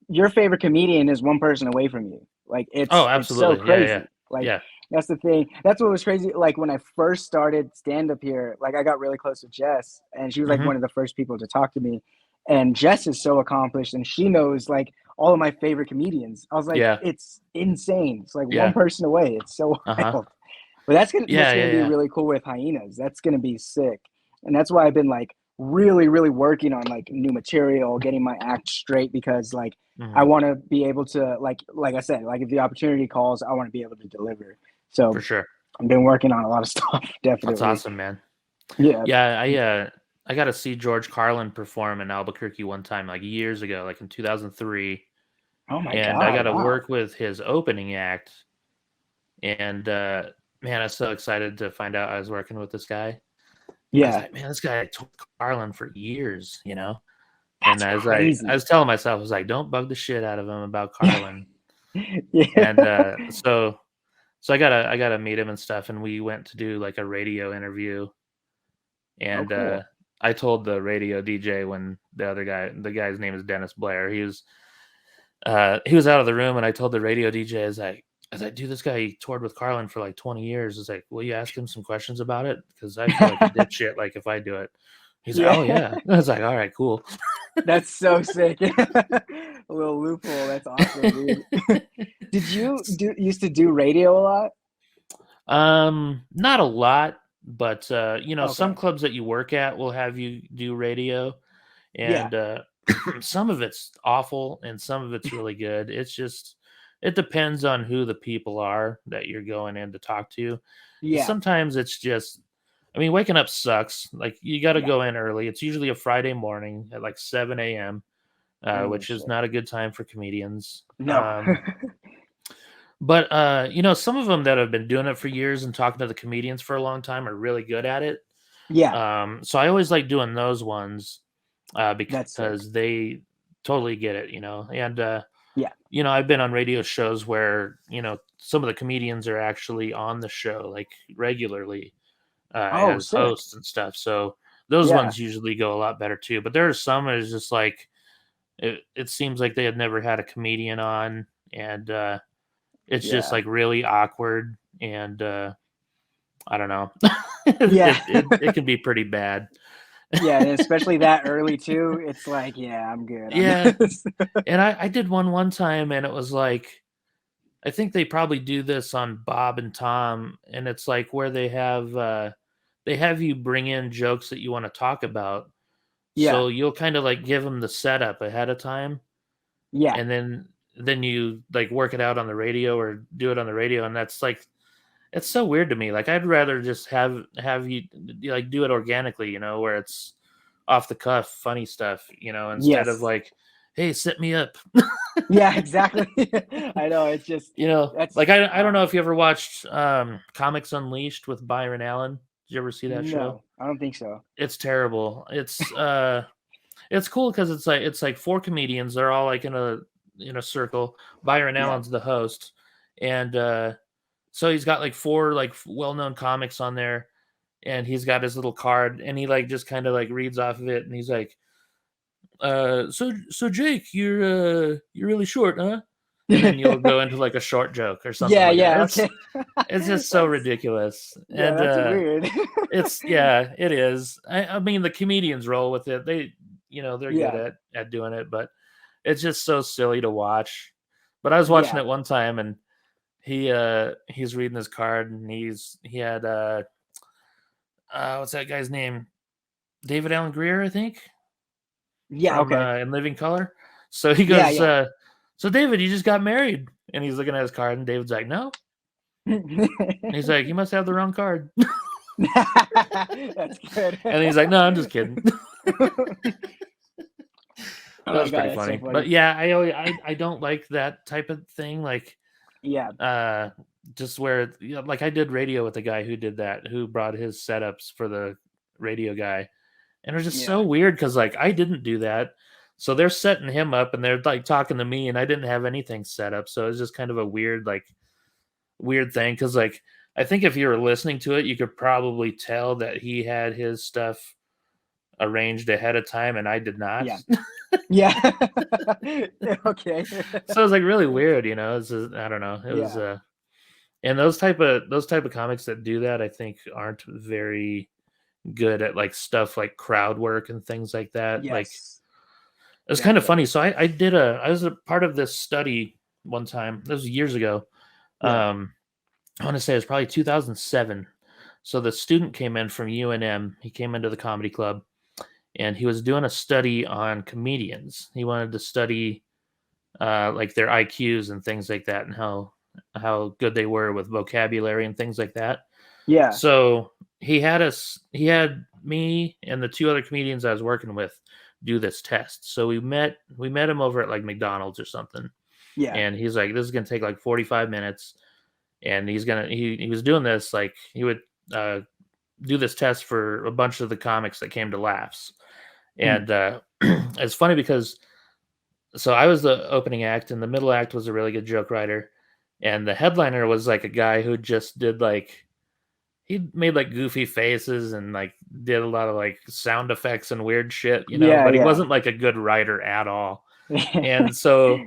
your favorite comedian is one person away from you. Like Oh, it's so absolutely. Yeah. crazy. Like Yeah. that's the thing. That's what was crazy. Like when I first started stand up here, like I got really close with Jess and she was like Hmm. one of the first people to talk to me. And Jess is so accomplished and she knows like all of my favorite comedians. I was like, Yeah. it's insane. It's like one Yeah. person away. It's so Uh-huh. wild. But that's what's Yeah, gonna yeah, be yeah. really cool with Hyenas. That's gonna be sick. And that's why I've been like really, really working on like new material, getting my act straight because like I Mhm. want to be able to like I said, like if the opportunity calls, I want to be able to deliver. For So sure. I've been working on a lot of stuff, That's definitely. awesome, man. Yeah. Yeah, I got to see George Carlin perform in Albuquerque one time, like years ago, like in 2003, Oh my and I got God. to Wow. work with his opening act. And man, I was so excited to find out I was working with this guy. I was Yeah. like, man, this guy told Carlin for years. And That's I was like, I crazy. was telling myself, I was like, don't bug the shit out of him about Carlin. Yeah. And so I gotta meet him and stuff, and we went to do like a radio interview. Oh, And cool. I told the radio DJ when the guy's name is Dennis Blair. He was out of the room, and I told the radio DJ, I was like, dude, this guy toured with Carlin for like 20 years. I was like, will you ask him some questions about it? Because I feel like a dipshit, like if I do it. He's like, Yeah. oh yeah. I was like, all right, cool. That's so sick. A little loophole. That's awesome, dude. Did you used to do radio a lot? Not a lot, but some Okay. clubs that you work at will have you do radio, Yeah. and some of it's awful and some of it's really good. It depends on who the people are that you're going in to talk to. 'Cause Yeah. sometimes it's just, I mean, waking up sucks. Like you got to Yeah. go in early. It's usually a Friday morning at like 7 a.m., Oh which is shit. not a good time for comedians. No. But some of them that have been doing it for years and talking to the comedians for a long time are really good at it. Yeah. So I always like doing those ones That's sick. because they totally get it. And Yeah. I've been on radio shows where, some of the comedians are actually on the show like regularly Oh, as sick. hosts and stuff. So those Yeah. ones usually go a lot better too. But there are some that is just like it seems like they had never had a comedian on, and it's just Yeah. like really awkward, and I don't know. Yeah. It can be pretty bad. Yeah, and especially that early too. It's like, yeah, I'm good on Yeah, this. and I did one time, and it was like I think they probably do this on Bob and Tom, and it's like where they have you bring in jokes that you want to talk about. Yeah. So you'll kind of like give them the setup ahead of time, Yeah. and then you like work it out on the radio or do it on the radio, and that's like it's so weird to me. Like I'd rather just have you like do it organically, where it's off the cuff, funny stuff, instead of Yes. like, hey, set me up. Yeah, exactly. I know. It's just that's Like I don't know if you ever watched Comics Unleashed with Byron Allen. Did you ever see that show? no, I don't think so. It's terrible. It's cool because it's like four comedians. They're all like in a circle. Byron Yeah. Allen's the host, and so he's got like four like well-known comics on there, and he's got his little card, and he like just kind of like reads off of it, and he's like, so Jake, you're really short, huh? And then you'll go into like a short joke or something Yeah, like yeah, that. okay. It's just so That's ridiculous. yeah, And that's weird. it is. I mean the comedians roll with it. They're good Yeah. at doing it, but it's just so silly to watch. But I was watching Yeah. it one time, and he's reading his card, and he had what's that guy's name? David Allen Greer, I think, Yeah, from okay. In Living Color. So he Yeah, goes, yeah. so David, you just got married, and he's looking at his card, and David's like, no. And he's like, you must have the wrong card. That's good. And he's like, no, I'm just kidding. Oh That my was God, pretty that's so funny. funny. But yeah, I don't like that type of thing. Like, Yeah. just where like I did radio with a guy who did that, who brought his setups for the radio guy, and it was just so Yeah. weird because like I didn't do that, so they're setting him up and they're like talking to me, and I didn't have anything set up, so it's just kind of a weird thing because like I think if you were listening to it, you could probably tell that he had his stuff arranged ahead of time, and I did not. Yeah. Yeah. Okay. So it was like really weird, It's just, I don't know. It was Yeah. and those type of comics that do that, I think, aren't very good at like stuff like crowd work and things like that. Like Yes. it was kind of Definitely. funny. So I was a part of this study one time. This was years ago. Yeah. I want to say it was probably 2007. So the student came in from UNM. He came into the comedy club, and he was doing a study on comedians. He wanted to study like their IQs and things like that, and how good they were with vocabulary and things like that. Yeah. So he had me and the two other comedians I was working with do this test. So we met him over at like McDonald's or something, Yeah. and he's like, this is gonna take like 45 minutes, and he was doing this like he would do this test for a bunch of the comics that came to laughs. And it's funny because so I was the opening act, and the middle act was a really good joke writer, and the headliner was like a guy who just did like he made like goofy faces and like did a lot of like sound effects and weird shit, Yeah. but he Yeah. wasn't like a good writer at all. And so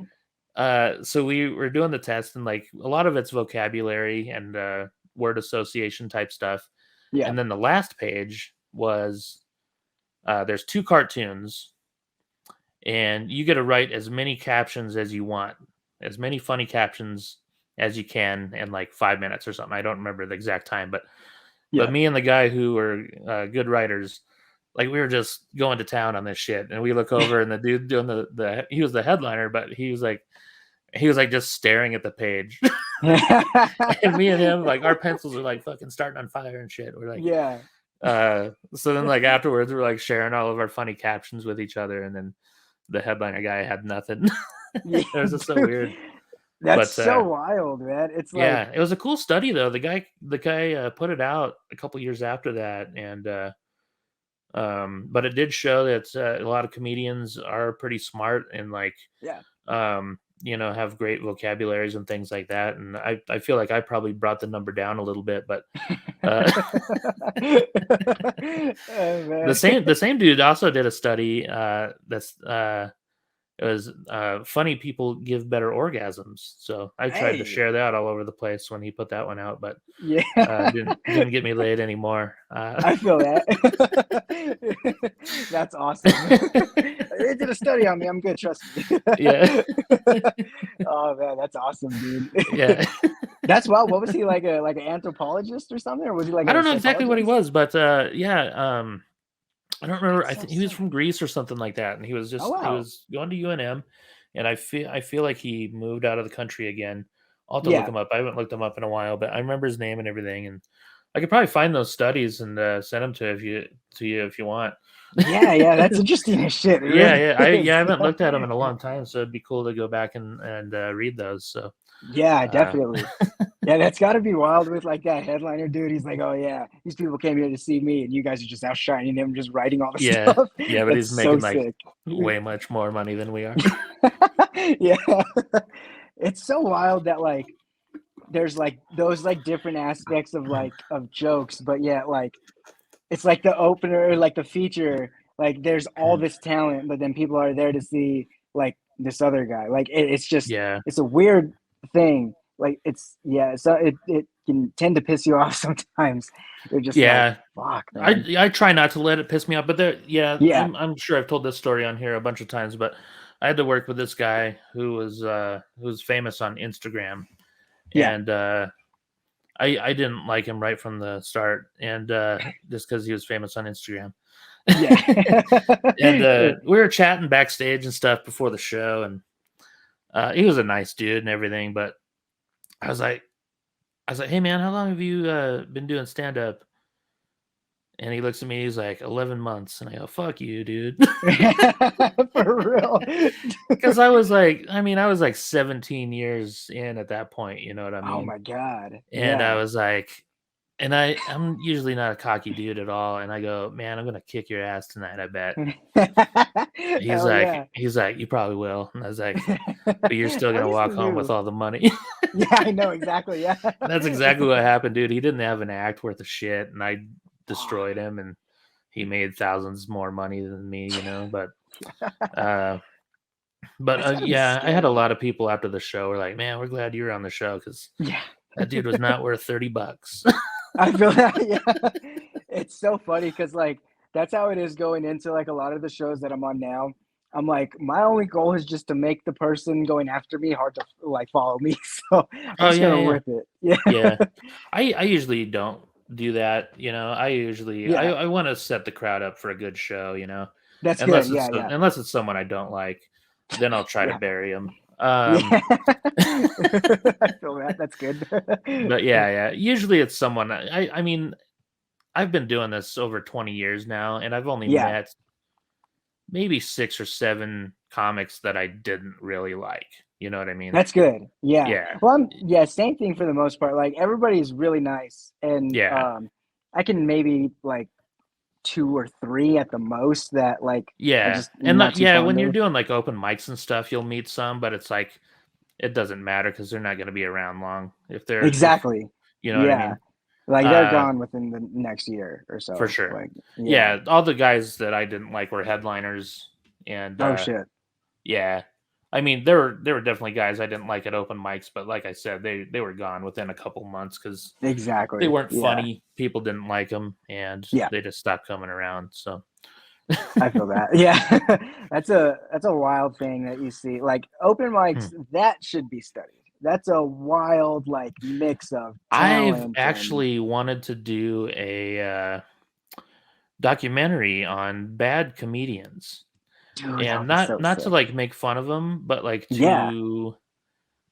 we were doing the test, and like a lot of it's vocabulary and word association type stuff. Yeah. And then the last page was there's two cartoons, and you get to write as many captions as you want, as many funny captions as you can in like 5 minutes or something. I don't remember the exact time, but Yeah. me and the guy who were good writers, like we were just going to town on this shit. And we look over, and the dude doing he was the headliner, but he was like just staring at the page. And me and him, like our pencils are like fucking starting on fire and shit. We're like, Yeah. so then like afterwards we're like sharing all of our funny captions with each other, and then the headliner guy had nothing. Yeah. It was just so weird. That's But, so wild, man. It's like Yeah, it was a cool study though. The guy put it out a couple years after that, and but it did show that a lot of comedians are pretty smart, and like yeah. have great vocabularies and things like that. And I feel like I probably brought the number down a little bit, but uh, Oh, the man. same dude also did a study that's it was funny people give better orgasms. So I tried to Hey, share that all over the place when he put that one out, but yeah, didn't get me laid anymore. I feel that. That's awesome. They did a study on me. I'm good, trust me. Yeah. Oh man, that's awesome, dude. Yeah. That's wild. What was he, like an anthropologist or something, or was he like I a don't know exactly what he psychologist? was, but yeah, I don't remember. That's I so think he was sick. from Greece or something like that, and Oh he wow. was going to UNM, and I feel like he moved out of the country again. I'll have to look Yeah. him up. I haven't looked him up in a while, but I remember his name and everything, and I could probably find those studies and send them to you if you want. Yeah, yeah, that's interesting as shit. It Yeah, really yeah, is. I haven't looked at them in a long time, so it'd be cool to go back and read those. So, Yeah, uh, definitely. Yeah, that's got to be wild with like that headliner dude. He's like, "Oh yeah, these people came here to see me, and you guys are just outshining him, just writing all the yeah, stuff." yeah, but That's he's so making like sick. way much more money than we are. Yeah, it's so wild that like there's like those like different aspects of like of jokes, but yeah, like it's like the opener, like the feature. Like there's all this talent, but then people are there to see like this other guy. Like it's just Yeah. it's a weird thing. Like it's yeah, so it can tend to piss you off sometimes. You're just like, Yeah, fuck, man. I try not to let it piss me off, but yeah, Yeah, I'm sure I've told this story on here a bunch of times, but I had to work with this guy who was famous on Instagram, yeah, and I didn't like him right from the start, and just because he was famous on Instagram, yeah. and we were chatting backstage and stuff before the show, and he was a nice dude and everything, but I was like, hey man, how long have you been doing stand up? And he looks at me, he's like, 11 months. And I go, fuck you, dude. For real. Because I was like 17 years in at that point, you know what I Oh mean? my god. And I Yeah. was like, and I'm usually not a cocky dude at all. And I go, man, I'm going to kick your ass tonight, I bet. Hell yeah. He's like, you probably will. And I was like, but you're still At going to least walk for home with you. all the money. Yeah, I know exactly. Yeah. That's exactly what happened, dude. He didn't have an act worth of shit. And I Oh, destroyed him. And he made thousands more money than me, uh, but that's gotta be yeah, I had a scary. lot of people after the show were like, "Man, we're glad you were on the show because Yeah. that dude was not worth $30." I feel that. Yeah. It's so funny because like that's how it is going into like a lot of the shows that I'm on now. I'm like, my only goal is just to make the person going after me hard to like follow me. So I'm Oh just yeah, gonna yeah, rip it. Yeah. yeah. I usually don't do that. I usually Yeah. I want to set the crowd up for a good show. That's good. Yeah, yeah. Unless it's someone I don't like, then I'll try to Yeah. bury him. Yeah. I feel that. That's good. But yeah. Usually it's someone. I mean, I've been doing this over 20 years now, and I've only Yeah. met maybe 6 or 7 comics that I didn't really like. You know what I mean? That's good. Yeah. Yeah. Well, yeah, same thing for the most part. Like everybody's really nice and Yeah. I can maybe like 2 or 3 at the most that like are Yeah. just And not too yeah, when fond you're of. doing like open mics and stuff, you'll meet some, but it's like it doesn't matter because they're not going to be around long. If Exactly. you know what I Yeah. mean. Like they're Uh gone within the next year or for so. sure. Like, yeah. Yeah, all the guys that I didn't like were headliners, and Oh shit. yeah. I mean, there were definitely guys I didn't like at open mics, but like I said, they were gone within a couple months because they Exactly. weren't Yeah. funny. People didn't like them, and Yeah. they just stopped coming around. So I feel that. Yeah. That's a wild thing that you see. Like open Hmm. mics, that should be studied. That's a wild like mix of I've talent and actually wanted to do a documentary on bad comedians, dude, that and would be so not to sick. like make fun of them, but like Yeah. to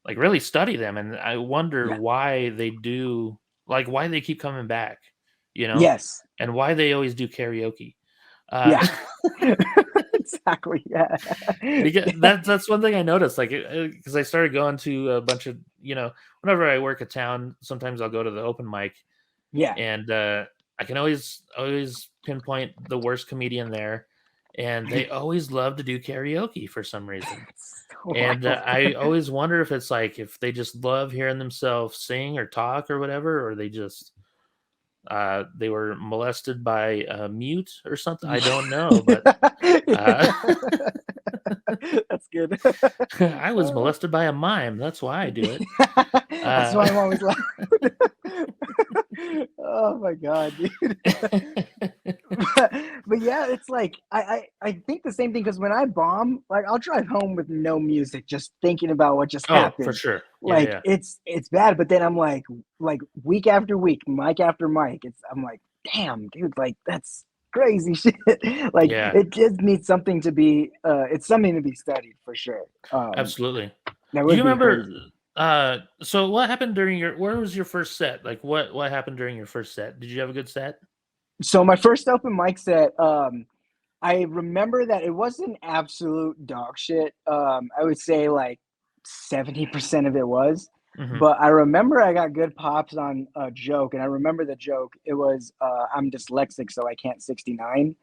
like really study them. And I wonder Yeah. why they do, like why they keep coming back, you know, Yes. and why they always do karaoke. Uh, Yeah. Exactly. Yeah. because that's one thing I noticed, like because I started going to a bunch of whenever I work a town, sometimes I'll go to the open mic, Yeah. and I can always pinpoint the worst comedian there, and they always love to do karaoke for some reason. So And wild. I always wonder if it's like if they just love hearing themselves sing or talk or whatever, or they were molested by a mute or something. I don't know, but uh, That's good. I was molested by a mime. That's why I do it. That's why I'm always laughing. Oh my god, dude. But yeah, it's like I think the same thing because when I bomb, like I'll drive home with no music, just thinking about what just Oh, happened. for sure. Like Yeah. it's bad, but then I'm like week after week, mic after mic, I'm like, damn, dude, like that's crazy shit. Like Yeah. it just needs something to be it's something to be studied for sure. Absolutely. That Do would you be remember? crazy. So what happened during where was your first set? Like what happened during your first set? Did you have a good set? So my first open mic set, I remember that it wasn't absolute dog shit. I would say like 70% of it was. Hmm. But I remember I got good pops on a joke, and I remember the joke. It was I'm dyslexic, so I can't 69.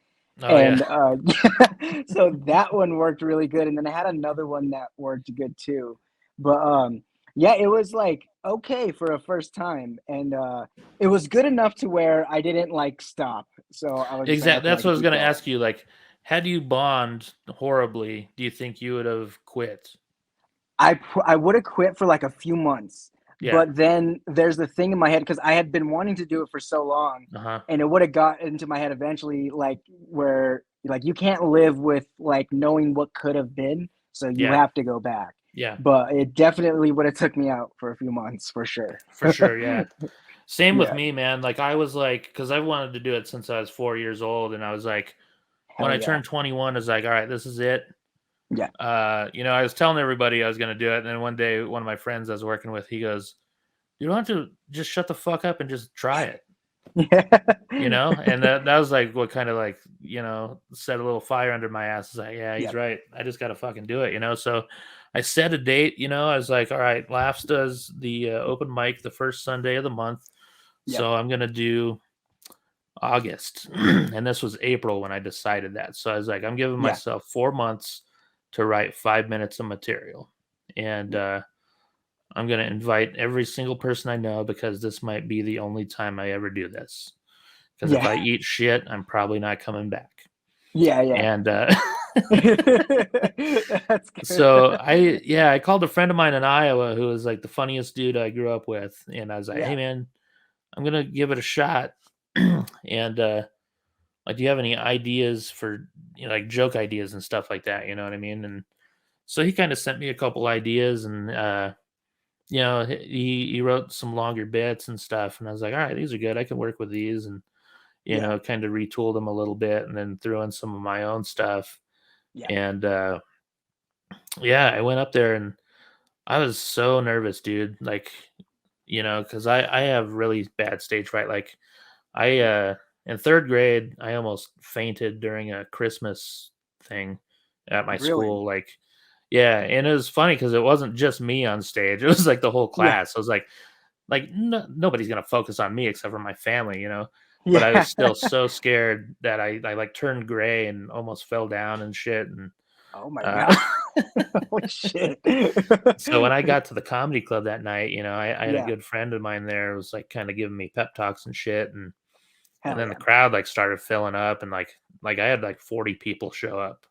Oh yeah. And so that one worked really good. And then I had another one that worked good too. But yeah, it was like okay for a first time. And it was good enough to where I didn't like stop. So I was just like, Exactly. okay, I That's what can I was keep going to going. ask you. Like, had you bombed horribly, do you think you would have quit? I would have quit for like a few months, Yeah. but then there's the thing in my head because I had been wanting to do it for so long, Uh-huh. and it would have got into my head eventually, like where like you can't live with like knowing what could have been, so you Yeah. have to go back. Yeah. But it definitely would have took me out for a few months for sure. For sure. Yeah. Same with Yeah, me, man. Like I was like, because I wanted to do it since I was 4 years old, and I was like, when hell I yeah, turned 21, I was like, all right, this is it. yeah, I was telling everybody I was going to do it, and then one day, one of my friends I was working with, he goes, "You don't have to just shut the fuck up and just try it." yeah, And that was like what kind of like set a little fire under my ass. It's like, yeah, he's yeah, right, I just gotta fucking do it. So I set a date. I was like, all right, Laughs does the open mic the first Sunday of the month, yeah, so I'm gonna do August. And this was April when I decided that. So I was like, I'm giving yeah, myself 4 months to write 5 minutes of material, and yeah, I'm gonna invite every single person I know because this might be the only time I ever do this. Because if I yeah, eat shit, I'm probably not coming back. yeah, yeah. And That's so good. I called a friend of mine in Iowa who was like the funniest dude I grew up with, and I was like, "Hey Yeah, man, I'm gonna give it a shot." And like, do you have any ideas for like joke ideas and stuff like that? You know what I mean? And so he kind of sent me a couple ideas, and he wrote some longer bits and stuff, and I was like, all right, these are good. I can work with these, and yeah, kind of retooled them a little bit, and then threw in some of my own stuff. yeah, And yeah, I went up there, and I was so nervous, dude. Like, because I have really bad stage fright. Like, I yeah. in third grade, I almost fainted during a Christmas thing at my Really? school. Like, yeah, and it was funny because it wasn't just me on stage; it was like the whole Yeah, class. I was like no, nobody's gonna focus on me except for my family. But I yeah. was still so scared that I like turned gray and almost fell down and shit. And Oh my uh, god. Holy shit. so when I got to the comedy club that night, I had a Yeah, good friend of mine there who was like kind of giving me pep talks and shit. And hell then the yeah. crowd like started filling up, and like I had like 40 people show up,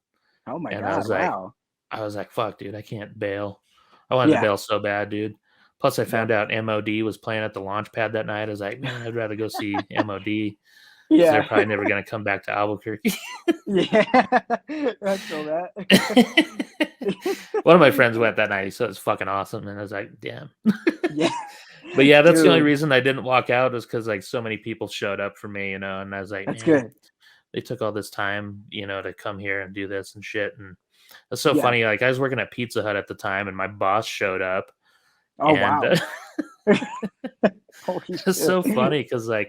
Oh my and god, wow. I was like, fuck, dude, I can't bail. I wanted to Yeah, bail so bad, dude. Plus, I that found out MOD was playing at the launch pad that night. I was like, man, I'd rather go see MOD because they're yeah. probably never going to come back to Albuquerque. Yeah. I feel that. One of my friends went that night. He said it's fucking awesome. And I was like, damn. Yeah. But yeah, that's the only Dude, reason I didn't walk out is because like so many people showed up for me. And I was like, that's man, good. they took all this time, to come here and do this and shit. And it's so Yeah. funny. Like I was working at Pizza Hut at the time, and my boss showed up, Oh and wow. Holy it's shit. so funny because I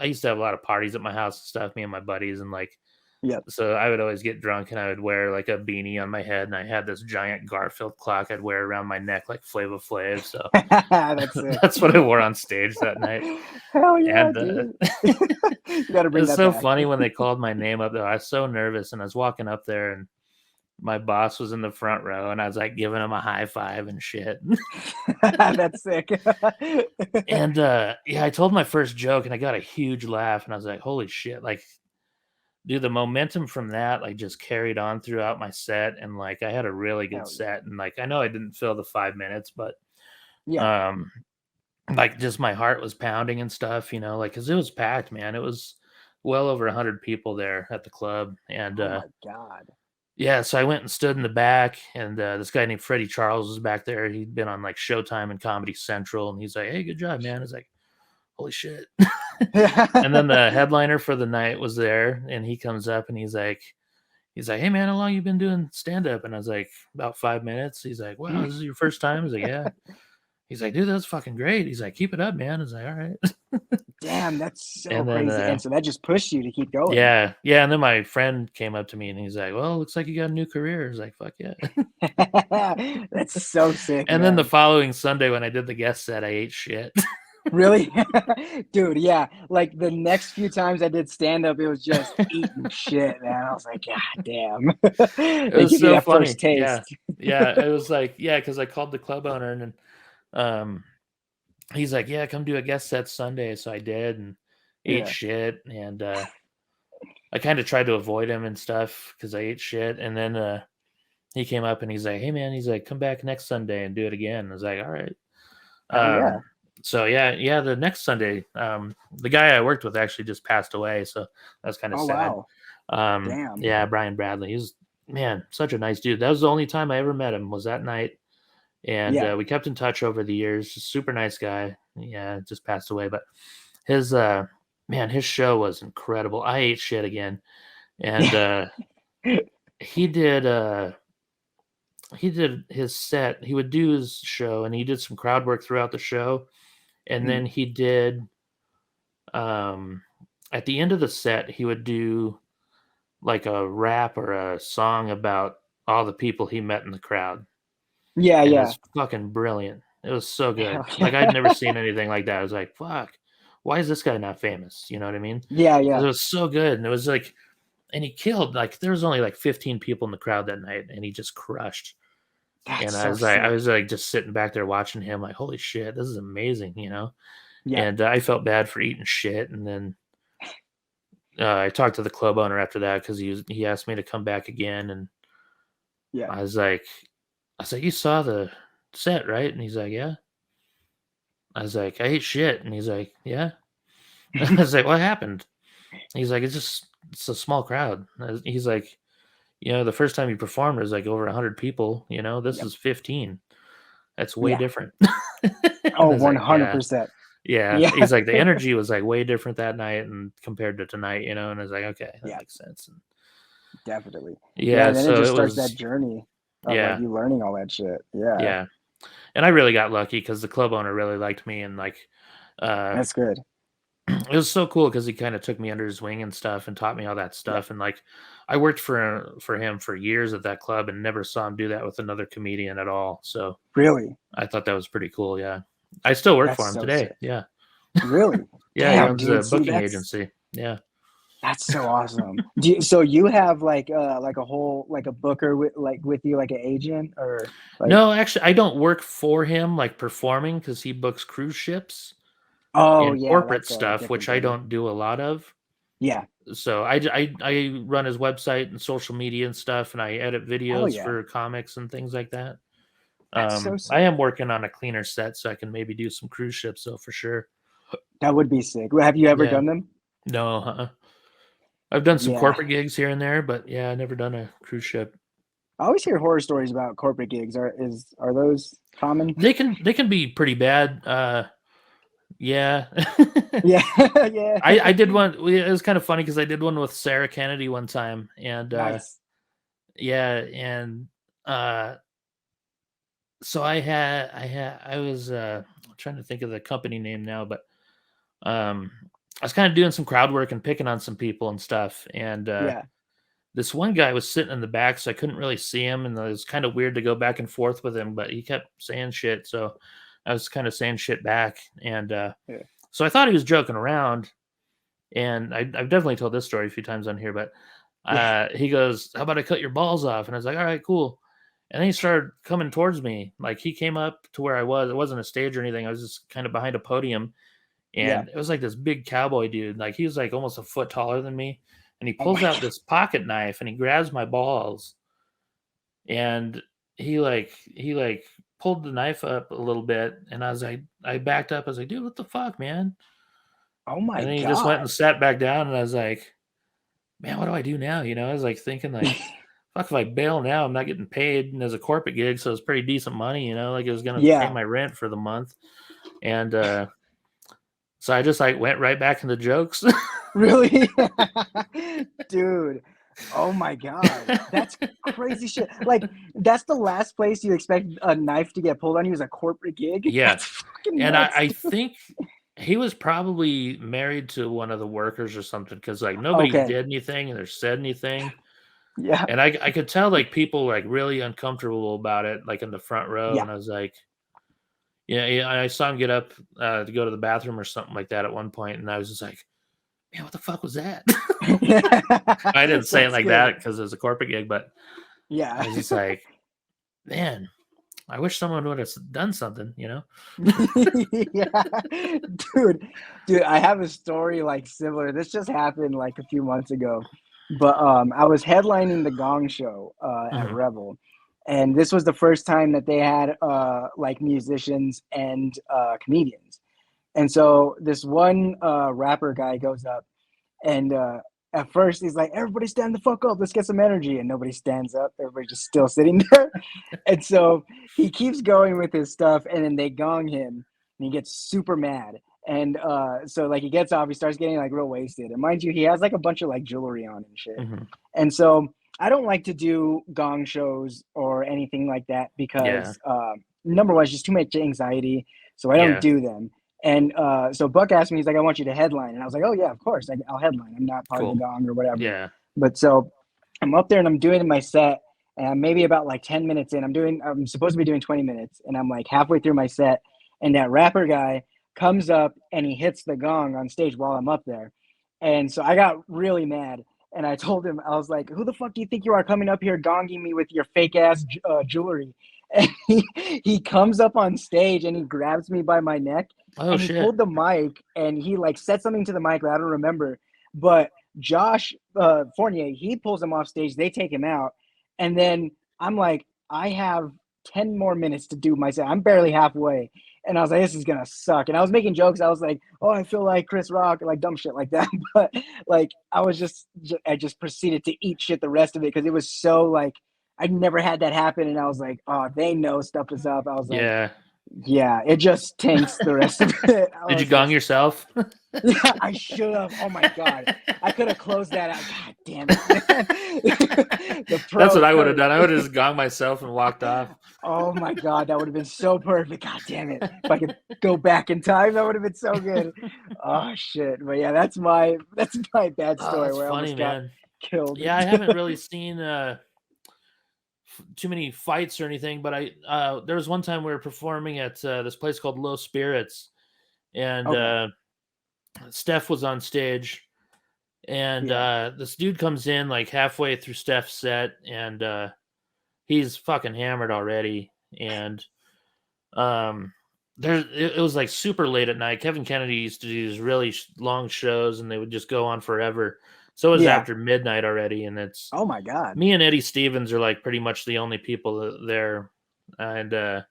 used to have a lot of parties at my house and stuff, me and my buddies, and like Yep. So I would always get drunk and I would wear like a beanie on my head, and I had this giant Garfield clock I'd wear around my neck like Flava Flav. So That's sick. that's what I wore on stage that night. Hell yeah, And dude. You got to it bring was that so back. funny when they called my name up though. I was so nervous, and I was walking up there, and my boss was in the front row, and I was like giving him a high five and shit. That's sick. And yeah, I told my first joke and I got a huge laugh, and I was like, holy shit, like, dude, the momentum from that like just carried on throughout my set, and like I had a really good Hell yeah. set, and like I know I didn't fill the 5 minutes, but Yeah. like just my heart was pounding and stuff, like because it was packed, man. It was well over 100 people there at the club, and Oh my God. yeah, so I went and stood in the back, and this guy named Freddie Charles was back there. He'd been on like Showtime and Comedy Central, and he's like, "Hey, good job, man." I was like, "Holy shit!" And then the headliner for the night was there, and he comes up and he's like, "Hey, man, how long you been doing stand up?" And I was like, "About 5 minutes." He's like, "Wow, this is your first time?" I was like, "Yeah." He's like, "Dude, that's fucking great." He's like, "Keep it up, man." I was like, "All right." Damn, that's so And then, crazy. And so that just pushed you to keep going. yeah, and then my friend came up to me and he's like, "Well, looks like you got a new career." I was like, "Fuck yeah." That's so sick. And then the man. following Sunday when I did the guest set, I ate shit. Really? Dude, yeah. Like the next few times I did stand up, it was just eating shit, man. I was like, God damn. It They was give you so that funny. first taste. Yeah. It was like, yeah, because I called the club owner, and then um he's like, "Yeah, come do a guest set Sunday." So I did, and ate Yeah. shit, and I kind of tried to avoid him and stuff because I ate shit. And then he came up and he's like, "Hey man," he's like, "come back next Sunday and do it again." I was like, "All right." Hell yeah. So yeah, the next Sunday, the guy I worked with actually just passed away, so that's kind of Oh sad. wow. Damn. Yeah, Brian Bradley, he's, man, such a nice dude. That was the only time I ever met him, was that night, and Yeah. we kept in touch over the years. Super nice guy. Yeah, just passed away, but his man, his show was incredible. I ate shit again, and he did his set. He would do his show, and he did some crowd work throughout the show. And then he did, at the end of the set, he would do like a rap or a song about all the people he met in the crowd. Yeah, And it yeah. was fucking brilliant. It was so good. Hell Like I'd never yeah. seen anything like that. I was like, fuck, why is this guy not famous? You know what I mean? Yeah, 'Cause yeah. it was so good. And it was like, and he killed, like there was only like 15 people in the crowd that night, and he just crushed. That's And so I sick. was like just sitting back there watching him, like, holy shit, this is amazing. Yeah. And I felt bad for eating shit. And then I talked to the club owner after that because he asked me to come back again, and Yeah. I was like, "You saw the set, right?" And he's like, "Yeah." I was like, "I ate shit," and he's like, "Yeah." I was like, "What happened?" He's like, it's a small crowd." He's like, "The first time you performed was like over 100 people. This Yep. is 15. That's way Yeah. different." Oh, And I was like, "Yeah." 100%. Yeah, Yeah. he's like, the energy was like way different that night and compared to tonight. And I was like, okay, that Yeah, makes sense. And definitely. Yeah, yeah, and then it so just it starts that was, journed of like yeah, you learning all that shit. Yeah. yeah. And I really got lucky because the club owner really liked me, and like, uh, That's good. it was so cool because he kind of took me under his wing and stuff and taught me all that Yeah. stuff. And like, I worked for him for years at that club and never saw him do that with another comedian at all. So Really? I thought that was pretty cool. Yeah, I still work That's for him so today. sick. Yeah, Really? yeah. He Damn, runs a dude. See, booking that's agency. Yeah. that's so awesome. So you have like a whole like a booker with you, like an agent or like No, actually, I don't work for him like performing because he books cruise ships oh and yeah, corporate that's a stuff, which different I thing. don't do a lot of. Yeah. So I run his website and social media and stuff, and I edit Hell videos yeah. for comics and things like that. That's so I sick. am working on a cleaner set, so I can maybe do some cruise ships, though, for sure. That would be sick. Have you ever Yeah. done them? No, I've done some Yeah. corporate gigs here and there, but yeah, I never done a cruise ship. I always hear horror stories about corporate gigs. Are those common? They can be pretty bad. Yeah. Yeah. Yeah. I did one. It was kind of funny because I did one with Sarah Kennedy one time, and Nice. yeah, and so I was trying to think of the company name now, but I was kind of doing some crowd work and picking on some people and stuff, and Yeah. this one guy was sitting in the back, so I couldn't really see him, and it was kind of weird to go back and forth with him, but he kept saying shit, so I was kind of saying shit back, and Yeah. so I thought he was joking around, and I've definitely told this story a few times on here, but he goes, "How about I cut your balls off?" And I was like, "All right, cool." And then he started coming towards me, like he came up to where I was. It wasn't a stage or anything. I was just kind of behind a podium, Yeah. and it was like this big cowboy dude. Like he was like almost a foot taller than me, and he Oh pulls my out God. this pocket knife and he grabs my balls, and he pulled the knife up a little bit, and I backed up. I was like, "Dude, what the fuck, man?" Oh my And then he just went and God. sat back down, and I was like, "Man, what do I do now?" You know, I was like thinking like, "Fuck, if I bail now, I'm not getting paid." And as a corporate gig, so it's pretty decent money, you know, like it was gonna pay Yeah. my rent for the month. And so I just like went right back into jokes. Really? Dude. Oh my God. That's crazy shit. Like, that's the last place you expect a knife to get pulled on you is a corporate gig? Yeah. That's fucking And nuts. I think he was probably married to one of the workers or something, because like nobody Okay. did anything or said anything. Yeah. And I could tell like people like really uncomfortable about it, like in the front row. Yeah. And I was like, yeah, I saw him get up to go to the bathroom or something like that at one point, and I was just like, man, what the fuck was that? I didn't say it That's like good. that because it was a corporate gig, but Yeah. I was just like, man, I wish someone would have done something, you know? Yeah. Dude, I have a story like similar. This just happened like a few months ago. But I was headlining the Gong Show at Mhm. Rebel. And this was the first time that they had like musicians and comedians. And so this one rapper guy goes up and at first he's like, everybody stand the fuck up, let's get some energy. And nobody stands up. Everybody's just still sitting there. And so he keeps going with his stuff, and then they gong him, and he gets super mad. And so like he gets off, he starts getting like real wasted. And mind you, he has like a bunch of like jewelry on and shit. Mhm. And so I don't like to do gong shows or anything like that Yeah. because number one, it's just too much anxiety. So I don't Yeah. do them. And so Buck asked me, he's like, I want you to headline. And I was like, oh, yeah, of course. I'll headline. I'm not part of the Cool. gong or whatever. Yeah. But so I'm up there and I'm doing my set. And maybe about like 10 minutes in, I'm supposed to be doing 20 minutes. And I'm like halfway through my set. And that rapper guy comes up and he hits the gong on stage while I'm up there. And so I got really mad. And I told him, I was like, who the fuck do you think you are coming up here gonging me with your fake ass jewelry? And he comes up on stage and he grabs me by my neck Oh and he shit. pulled the mic and he like said something to the mic that I don't remember. But Josh Fournier, he pulls him off stage. They take him out. And then I'm like, I have 10 more minutes to do my set. I'm barely halfway. And I was like, this is going to suck. And I was making jokes. I was like, oh, I feel like Chris Rock, like dumb shit like that. But like, I just proceeded to eat shit the rest of it because it was so like, I'd never had that happen. And I was like, oh, they know stuff is up. I was like, Yeah. yeah, it just tanks the rest of it. I Did you was like, gong yourself? yeah, I should have. Oh my God. I could have closed that out. God damn it. The pro That's what I would have Curt. done. I would have just gonged myself and walked off. Oh my God, that would have been so perfect. God damn it. If I could go back in time, that would have been so good. Oh shit. But yeah, that's my bad Oh, story that's where I funny, almost got man. killed. Yeah, I haven't really seen too many fights or anything, but there was one time we were performing at this place called Low Spirits, and Okay. Steph was on stage, and Yeah. this dude comes in like halfway through Steph's set, and he's fucking hammered already, and it was like super late at night. Kevin Kennedy used to do these really long shows, and they would just go on forever. So it was Yeah. after midnight already, and it's Oh my God. me and Eddie Stevens are like pretty much the only people there, and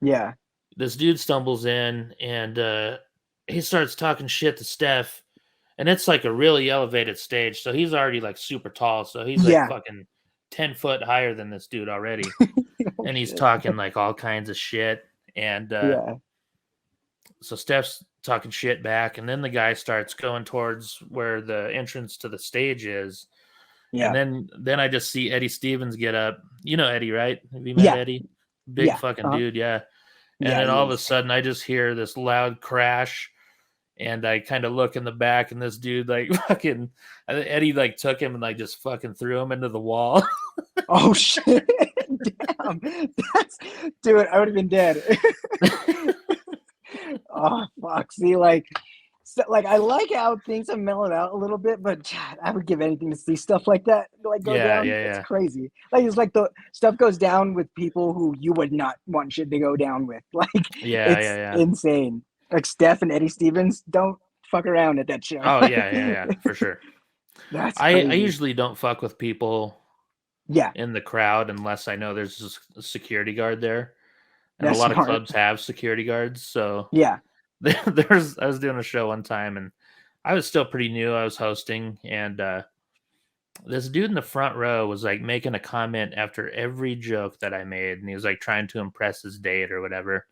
Yeah. this dude stumbles in, and he starts talking shit to Steph, and it's like a really elevated stage, so he's already like super tall, so he's like Yeah. fucking 10 foot higher than this dude already, Oh and he's shit. talking like all kinds of shit, and Yeah. so Steph's talking shit back, and then the guy starts going towards where the entrance to the stage is. And Yeah. then I just see Eddie Stevens get up. You know Eddie, right? Have you met Yeah. Eddie? Big Yeah. fucking dude, yeah. And Yeah, then he all of a is. sudden I just hear this loud crash, And I kind of look in the back, and this dude like fucking Eddie like took him and like just fucking threw him into the wall. Oh shit! Damn, dude. I would have been dead. Oh fuck! See, like I like how things have mellowed out a little bit, but God, I would give anything to see stuff like that like go down. It's crazy. Like it's like the stuff goes down with people who you would not want shit to go down with. Like it's insane. Like Steph and Eddie Stevens, don't fuck around at that show. Oh yeah, for sure. That's crazy. I usually don't fuck with people in the crowd unless I know there's a security guard there. And That's a lot smart. of clubs have security guards. So yeah. I was doing a show one time and I was still pretty new. I was hosting and this dude in the front row was like making a comment after every joke that I made. And he was like trying to impress his date or whatever.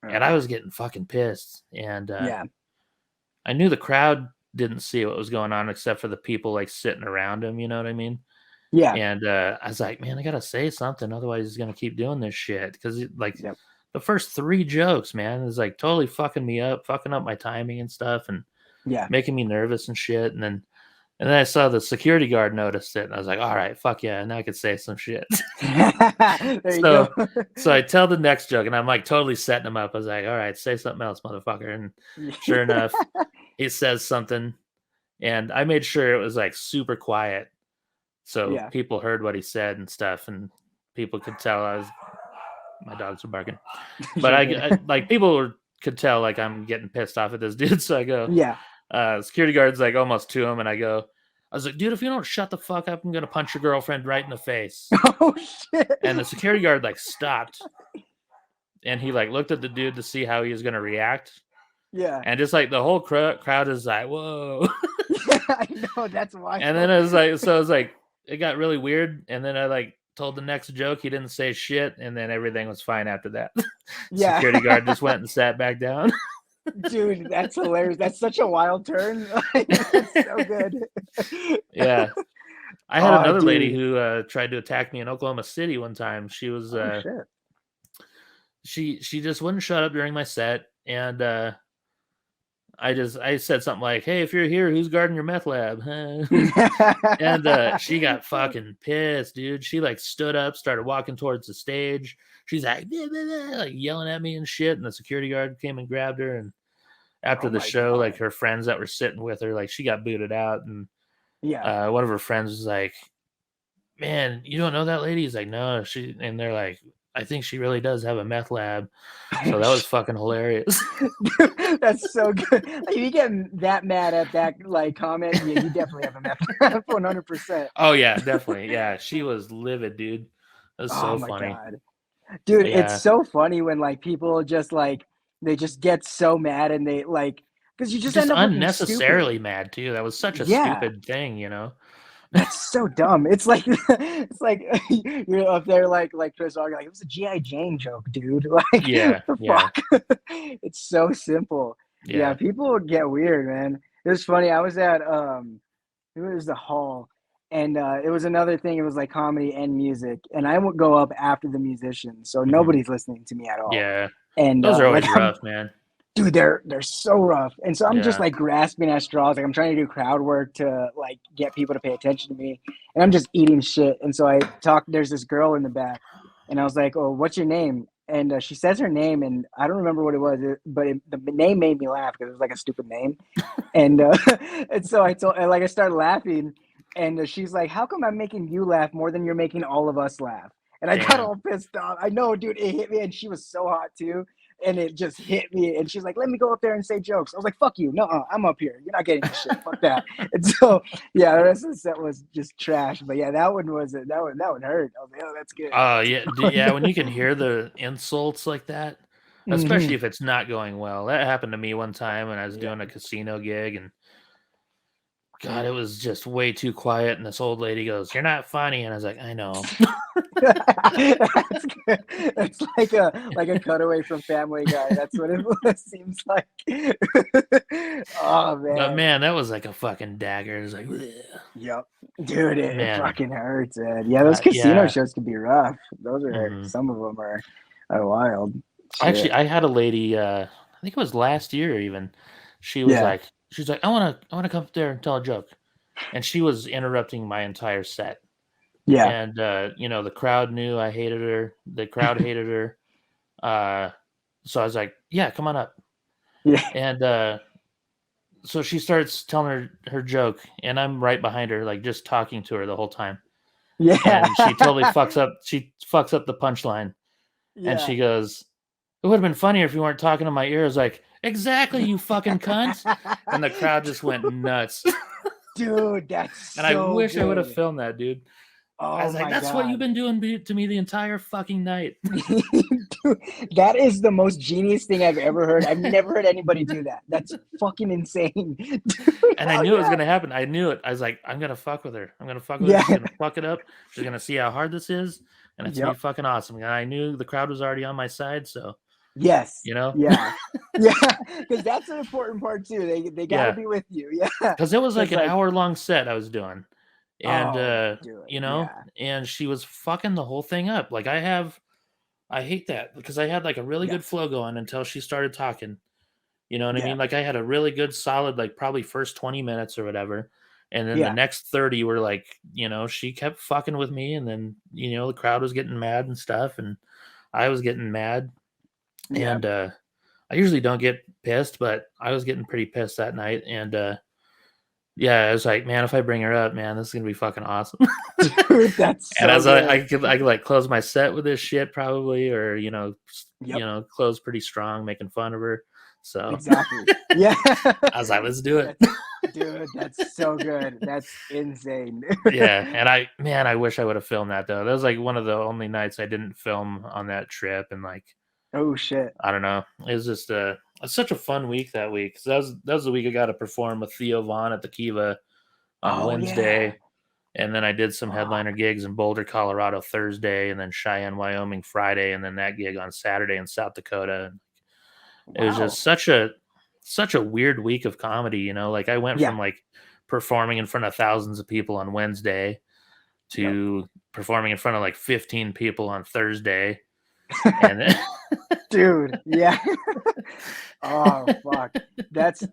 And I was getting fucking pissed. And I knew the crowd didn't see what was going on except for the people like sitting around him. You know what I mean? Yeah. And I was like, man, I got to say something. Otherwise, he's going to keep doing this shit. Because like the first 3 jokes, man, is like totally fucking up my timing and stuff and making me nervous and shit. And then I saw the security guard noticed it. And I was like, all right, fuck yeah. Now I could say some shit. So I tell the next joke and I'm like totally setting him up. I was like, all right, say something else, motherfucker. And sure enough, he says something. And I made sure it was like super quiet. So people heard what he said and stuff. And people could tell my dogs were barking. But I like people could tell like I'm getting pissed off at this dude. So I go, security guard's like almost to him, and I was like, dude, if you don't shut the fuck up, I'm gonna punch your girlfriend right in the face. Oh shit! And the security guard like stopped, and he like looked at the dude to see how he was gonna react. Yeah. And just like the whole crowd is like, whoa. Yeah, I know, that's why. And then it was like it got really weird, and then I like told the next joke. He didn't say shit, and then everything was fine after that. Security guard just went and sat back down. Dude, that's hilarious. That's such a wild turn. That's so good. Yeah. I had another lady who tried to attack me in Oklahoma City one time. She was she just wouldn't shut up during my set, and I said something like, hey, if you're here, who's guarding your meth lab? And she got fucking pissed, dude. She like stood up, started walking towards the stage. She's like, blah, blah, blah, like yelling at me and shit. And the security guard came and grabbed her. And after the show, like her friends that were sitting with her, like she got booted out. And one of her friends was like, man, you don't know that lady? He's like, no. And they're like, I think she really does have a meth lab. So that was fucking hilarious. That's so good. Like, if you get that mad at that like comment, you definitely have a meth lab, 100%. Oh yeah, definitely. Yeah, she was livid, dude. That was so funny. God. Dude, it's so funny when like people just like they just get so mad and they like because you just end up unnecessarily mad too. That was such a stupid thing, you know. That's so dumb. It's like you're up there like Chris Rock, like it was a G.I. Jane joke, dude. Like fuck. It's so simple. Yeah, people get weird, man. It was funny. I was at it was the hall, and it was another thing. It was like comedy and music, and I would go up after the musicians, so nobody's listening to me at all. Yeah, and those are always rough, man. Dude, they're so rough. And so I'm just like grasping at straws. Like I'm trying to do crowd work to like get people to pay attention to me. And I'm just eating shit. And so there's this girl in the back and I was like, oh, what's your name? And she says her name and I don't remember what it was, but the name made me laugh because it was like a stupid name. And so I started laughing and she's like, how come I'm making you laugh more than you're making all of us laugh? And I got all pissed off. I know, dude, it hit me and she was so hot too. And it just hit me. And she's like, let me go up there and say jokes. I was like, fuck you. No, I'm up here. You're not getting this shit. Fuck that. And so, the rest of the set was just trash. But yeah, that one hurt. I was like, oh, that's good. Oh, yeah. When you can hear the insults like that, especially if it's not going well. That happened to me one time when I was doing a casino gig. And God, it was just way too quiet. And this old lady goes, you're not funny. And I was like, I know. That's good. It's like a cutaway from Family Guy. That's what it seems like. Oh man. But man, that was like a fucking dagger. It was like, bleh. Yep. Dude, it fucking hurts, man. Yeah, those casino shows can be rough. Those are some of them are wild. Shit. Actually, I had a lady, I think it was last year even. She was Yeah. she's like, I want to come up there and tell a joke, and she was interrupting my entire set. Yeah. And the crowd knew I hated her. The crowd hated her. So I was like, yeah, come on up. Yeah. And so she starts telling her joke, and I'm right behind her, like just talking to her the whole time. Yeah. And she totally fucks up. She fucks up the punchline, and Yeah. she goes, "It would have been funnier if you weren't talking to my ear." I was like, "Exactly, you fucking cunt!" And the crowd just went nuts. Dude, that's And I so wish good. I would have filmed that, dude. I Oh was like, my "That's God. what you've been doing to me the entire fucking night." Dude, that is the most genius thing I've ever heard. I've never heard anybody do that. That's fucking insane. Dude, And I knew it was gonna happen. I knew it. I was like, I'm gonna fuck with her. I'm gonna fuck with her. Yeah. She's gonna fuck it up. She's gonna see how hard this is, and it's gonna be Yep. fucking awesome. And I knew the crowd was already on my side, so Yes. Yeah, Yeah. Because that's an important part too. They gotta Yeah. be with you. Yeah. because it was like an like- hour-long set I was doing, and dude, and she was fucking the whole thing up. Like I hate that because I had like a really Yeah. good flow going until she started talking. You know what I Yeah. mean? Like I had a really good solid, like probably first 20 minutes or whatever. And then Yeah. the next 30 were like, she kept fucking with me. And then, the crowd was getting mad and stuff. And I was getting mad. Yeah. And I usually don't get pissed, but I was getting pretty pissed that night. And yeah, I was like, man, if I bring her up, man, this is going to be fucking awesome. Dude, that's so And as good. I could like close my set with this shit probably, or, Yep. close pretty strong, making fun of her. So Exactly. Yeah. I was like, let's do it. Dude, that's so good. That's insane. Yeah, and I wish I would have filmed that though. That was like one of the only nights I didn't film on that trip, and like Oh shit. I don't know, it was just it's such a fun week that week. 'Cause that was the week I got to perform with Theo Vaughn at the Kiva on Wednesday, Yeah. and then I did some headliner gigs in Boulder, Colorado Thursday, and then Cheyenne, Wyoming Friday, and then that gig on Saturday in South Dakota. It was just such a weird week of comedy, like I went Yeah. from like performing in front of thousands of people on Wednesday to performing in front of like 15 people on Thursday. And then Dude, yeah. Oh fuck. That's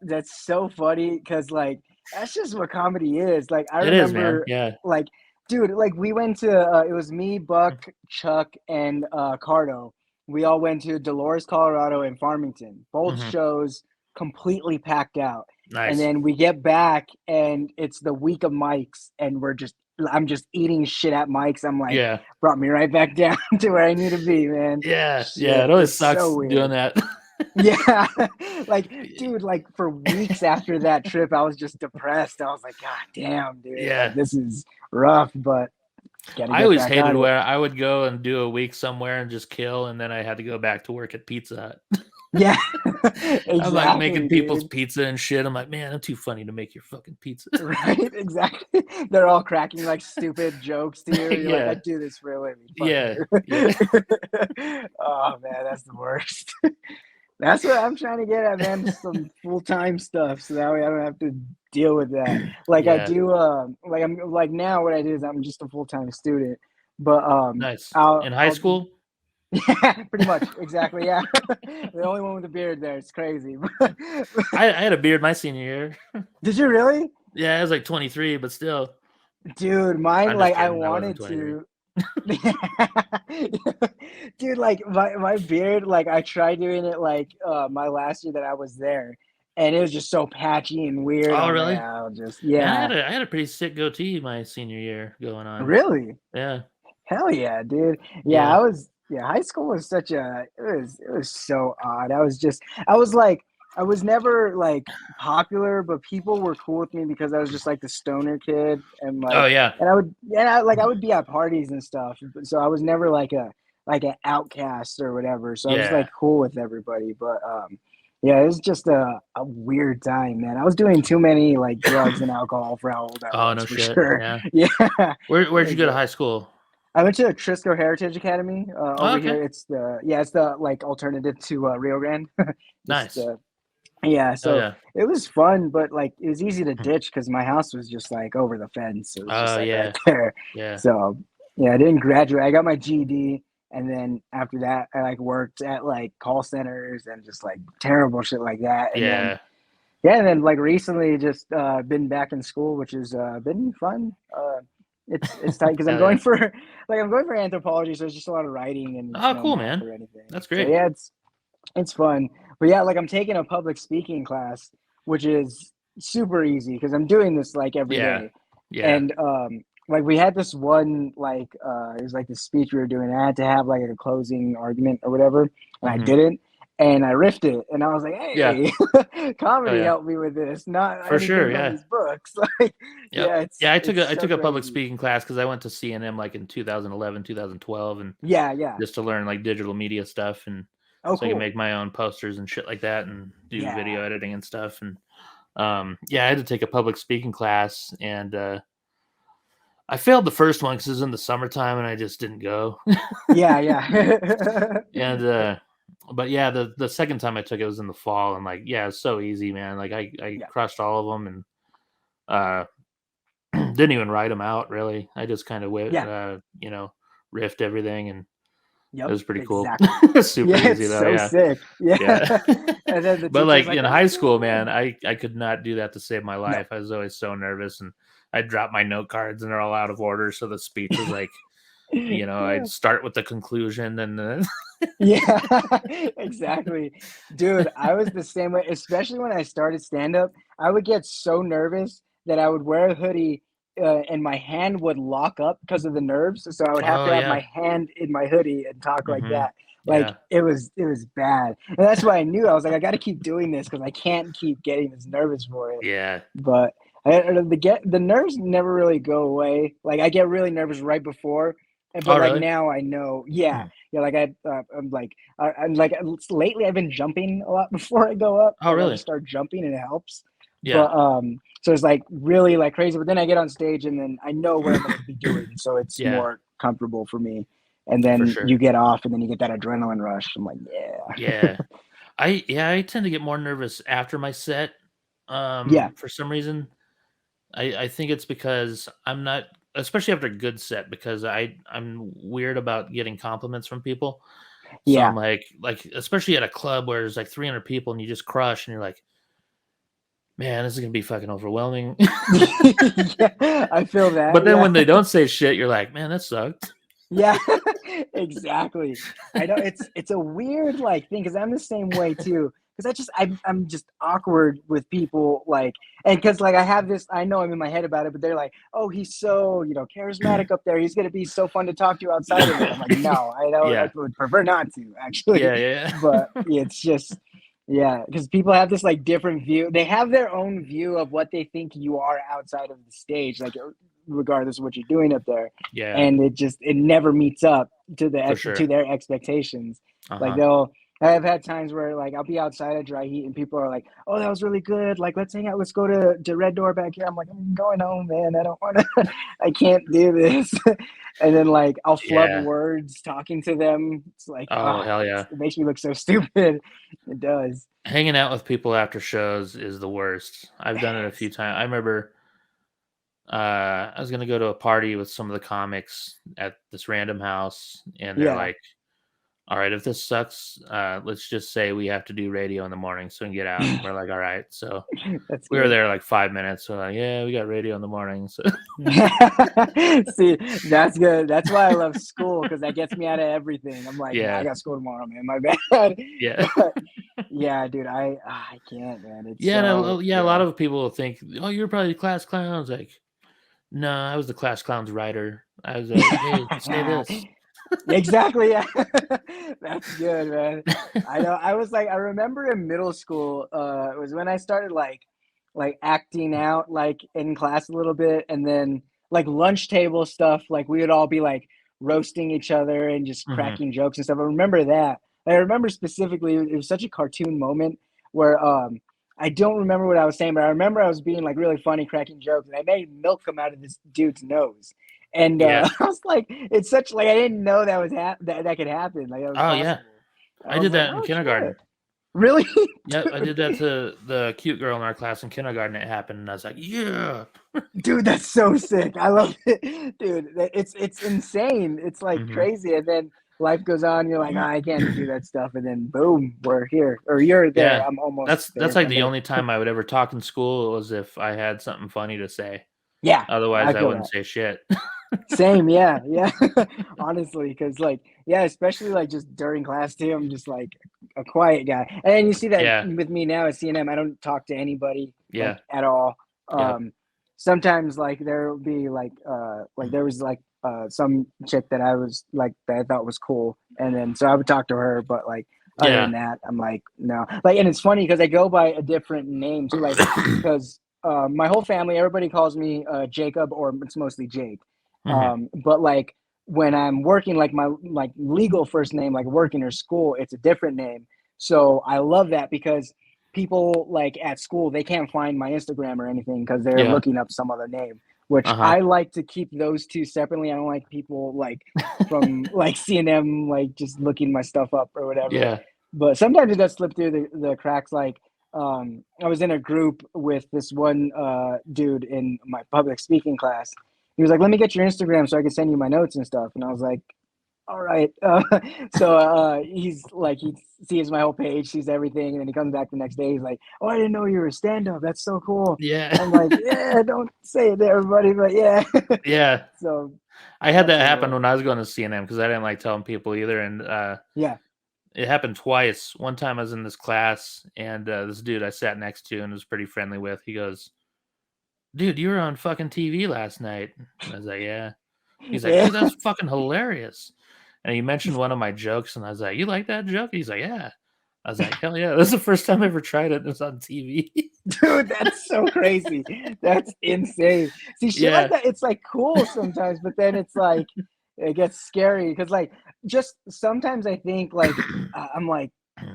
so funny because like that's just what comedy is. Like I it is, man. remember Yeah. like dude, like we went to it was me, Buck, Chuck, and Cardo. We all went to Dolores, Colorado and Farmington. Both Mhm. shows completely packed out. Nice. And then we get back and it's the week of mics and I'm just eating shit at mics. I'm like, Yeah. brought me right back down to where I need to be, man. Yeah. Shit, Yeah. It always it's sucks so weird. doing that. Yeah. Like, dude, like for weeks after that trip, I was just depressed. I was like, God damn, dude. Yeah. Like, this is rough, but I always hated where I would go and do a week somewhere and just kill, and then I had to go back to work at Pizza Hut. Yeah. Exactly, I'm like making people's dude. pizza and shit. I'm like, man, I'm too funny to make your fucking pizza. Right, exactly. They're all cracking like stupid jokes to you. You're Yeah. like, I do this for a living. Fuck Yeah. you. Oh man, that's the worst. That's what I'm trying to get at, man. Some full-time stuff, so that way I don't have to deal with that. Like I Yeah. do, like I'm like now. What I do is I'm just a full-time student, but Nice. I'll- In high I'll- school? Yeah, pretty much, exactly. Yeah, the only one with a beard there. It's crazy. I had a beard my senior year. Did you really? Yeah, I was like 23, but still. Dude, mine I'm like just I kidding, I wasn't wanted to. Dude, like my beard, like I tried doing it like my last year that I was there, and it was just so patchy and weird. Oh, I'm like, really? I'll just Man, I had a pretty sick goatee my senior year going on. Really? Yeah. Hell yeah, dude. Yeah. High school was it was so odd. I was never like popular, but people were cool with me because I was just like the stoner kid and like Oh yeah. and I would be at parties and stuff. So I was never like an outcast or whatever. So I was Yeah. like cool with everybody. But yeah, it was just a weird time, man. I was doing too many like drugs and alcohol for how old I Oh, was, no for shit. sure. Yeah. Yeah. Where'd you go to high school? I went to Trisco Heritage Academy over okay. here. It's the like alternative to Rio Grande. It's Nice. yeah, so Oh yeah. it was fun, but like it was easy to ditch because my house was just like over the fence. It was just Oh, like yeah. right there. Yeah. So yeah, I didn't graduate. I got my GED, and then after that, I like worked at like call centers and just like terrible shit like that. And then, Yeah. Yeah, and then like recently, just been back in school, which has been fun. It's tight because I'm Hell yeah. going for I'm going for anthropology, so it's just a lot of writing and it's Oh, no cool, math man. or anything. That's So great. yeah, it's fun. But yeah, like I'm taking a public speaking class, which is super easy because I'm doing this like every Yeah. day. Yeah. And like we had this one like it was like the speech we were doing. I had to have like a closing argument or whatever, and I Mhm. didn't. And I riffed it, and I was like, Yeah. "Hey, Oh, comedy yeah. helped me with this, not For sure, anything from yeah. these books." Like, Yep. yeah, Yeah, I it's took so a public crazy. speaking class because I went to CNM like in 2011, 2012, and Yeah. just to learn like digital media stuff, and Oh, so I can cool. make my own posters and shit like that, and do Yeah. video editing and stuff. And yeah, I had to take a public speaking class, and I failed the first one because it was in the summertime, and I just didn't go. Yeah. And but yeah, the second time I took it was in the fall, and like yeah, it's so easy, man. Like I Yeah. crushed all of them, and uh didn't even write them out really. I just kind of Yeah. riffed everything, and it Yep. was pretty cool. Exactly. Super Yeah, easy it's though, so yeah. sick. Yeah. Yeah. And then the But teacher's like like, in "That high was really school, man, good." I could not do that to save my No. life. I was always so nervous, and I'd drop my note cards and they're all out of order. So the speech was like, Yeah. I'd start with the conclusion and then Yeah, exactly. Dude, I was the same way, especially when I started stand up. I would get so nervous that I would wear a hoodie and my hand would lock up because of the nerves. So I would have oh to have my yeah. hand in my hoodie and talk like Hmm. that. Like Yeah. it was bad. And that's why I knew I was like, I got to keep doing this because I can't keep getting this nervous for it. Yeah. But the nerves never really go away. Like I get really nervous right before, but Oh like really? now I know, yeah, Hmm. yeah. Like I'm like lately I've been jumping a lot before I go up. Oh Like I'll just really? start jumping and it helps. Yeah. But so it's like really like crazy. But then I get on stage and then I know what I'm gonna be doing, so it's Yeah, more comfortable for me. And for then sure. you get off, and then you get that adrenaline rush. I'm like, yeah, Yeah. I tend to get more nervous after my set. yeah, For some reason. I think it's because I'm not, especially after a good set, because I'm weird about getting compliments from people. So I'm yeah. like especially at a club where there's like 300 people and you just crush and you're like, man, this is gonna be fucking overwhelming. Yeah, I feel But that. then Yeah. when they don't say shit, you're like, man, that sucked. Yeah, exactly. I know it's a weird like thing because I'm the same way too. Because I'm just awkward with people like, and because like I have this, I know I'm in my head about it, but they're like, oh, he's so charismatic up there. He's gonna be so fun to talk to outside of it. I'm like, no, I don't. I Yeah, would prefer not to actually. yeah. But it's just yeah, because people have this like different view. They have their own view of what they think you are outside of the stage, like regardless of what you're doing up there, Yeah, and it never meets up to for to sure. their expectations. Like Uh-huh. they'll I've had times where like I'll be outside at dry heat and people are like, "Oh, that was really good. Like, let's hang out. Let's go to Red Door back here." I'm like, "I'm going home, man. I don't want to. I can't do this." And then like I'll flub Yeah. words talking to them. It's like Oh hell yeah. it makes me look so stupid. It does. Hanging out with people after shows is the worst. I've done it a few Yes. times. I remember I was gonna go to a party with some of the comics at this random house, and they're Yeah. like, "All right, if this sucks, let's just say we have to do radio in the morning, so we can get out." And we're like, "All right." So That's we were good. there like 5 minutes. So like, yeah, we got radio in the morning. So See, that's good. That's why I love school because that gets me out of everything. I'm like, nah, I yeah, got school tomorrow, man. My bad. yeah, But yeah, dude, I can't, man. It's yeah. And so yeah, a yeah. lot of people will think, "Oh, you're probably the class clown." I was like, no, I was the class clown's writer. I was like, hey, say this. Exactly. Yeah. That's good, man. I know. I was like, I remember in middle school, it was when I started like acting out like in class a little bit, and then like lunch table stuff, like we would all be like roasting each other and just Hmm. cracking jokes and stuff. I remember that. I remember specifically it was such a cartoon moment where I don't remember what I was saying, but I remember I was being like really funny, cracking jokes, and I made milk come out of this dude's nose. And Yeah. I was like, it's such like I didn't know that was that could happen. Like that was Oh yeah. possible. I I was did like, that in oh kindergarten. shit, really? Yep, I did that Dude, to the cute girl in our class in kindergarten. It happened, and I was like, "Yeah." dude, that's so sick. I love it, dude. It's insane. It's like Hmm. crazy. And then life goes on. You're like, I can't do that stuff, and then boom, we're here, or you're there. Yeah. I'm almost. That's there like the someday. only time I would ever talk in school was if I had something funny to say. Yeah, Otherwise, I feel wouldn't that. say shit. Same, yeah. Honestly, because like, yeah, especially like just during class too. I'm just like a quiet guy, and then you see that Yeah. with me now at CNM. I don't talk to anybody Yeah. like at all. Yep. Sometimes like there will be like there was like some chick that I was like that I thought was cool, and then so I would talk to her, but like other than that, I'm like no. Like, and it's funny because I go by a different name too, like because my whole family, everybody calls me Jacob, or it's mostly Jake. But like when I'm working, like my like legal first name, like working or school, it's a different name. So I love that because people like at school, they can't find my Instagram or anything because they're Yeah. looking up some other name, which Uh-huh. I like to keep those two separately. I don't like people like from like CNM like just looking my stuff up or whatever. Yeah. But sometimes it does slip through the cracks. Like I was in a group with this one dude in my public speaking class. He was like, "Let me get your Instagram so I can send you my notes and stuff." And I was like, "All right." So he's like, he sees my whole page, sees everything, and then he comes back the next day. He's like, "Oh, I didn't know you were a stand-up. That's so cool." Yeah. I'm like, "Yeah, don't say it to everybody, but yeah." Yeah. So I had that that's happen hilarious. when I was going to CNM because I didn't like telling people either. And Yeah. it happened twice. One time I was in this class, and this dude I sat next to and was pretty friendly with, he goes, "Dude, you were on fucking TV last night." And I was like, "Yeah." He's like, Yeah. "Dude, that's fucking hilarious." And he mentioned one of my jokes, and I was like, "You like that joke?" He's like, "Yeah." I was like, "Hell yeah, this is the first time I ever tried it. It's on TV." Dude, that's so crazy. That's insane. See, shit like Yeah. that, it's like cool sometimes, but then it's like it gets scary because like just sometimes I think like I'm like,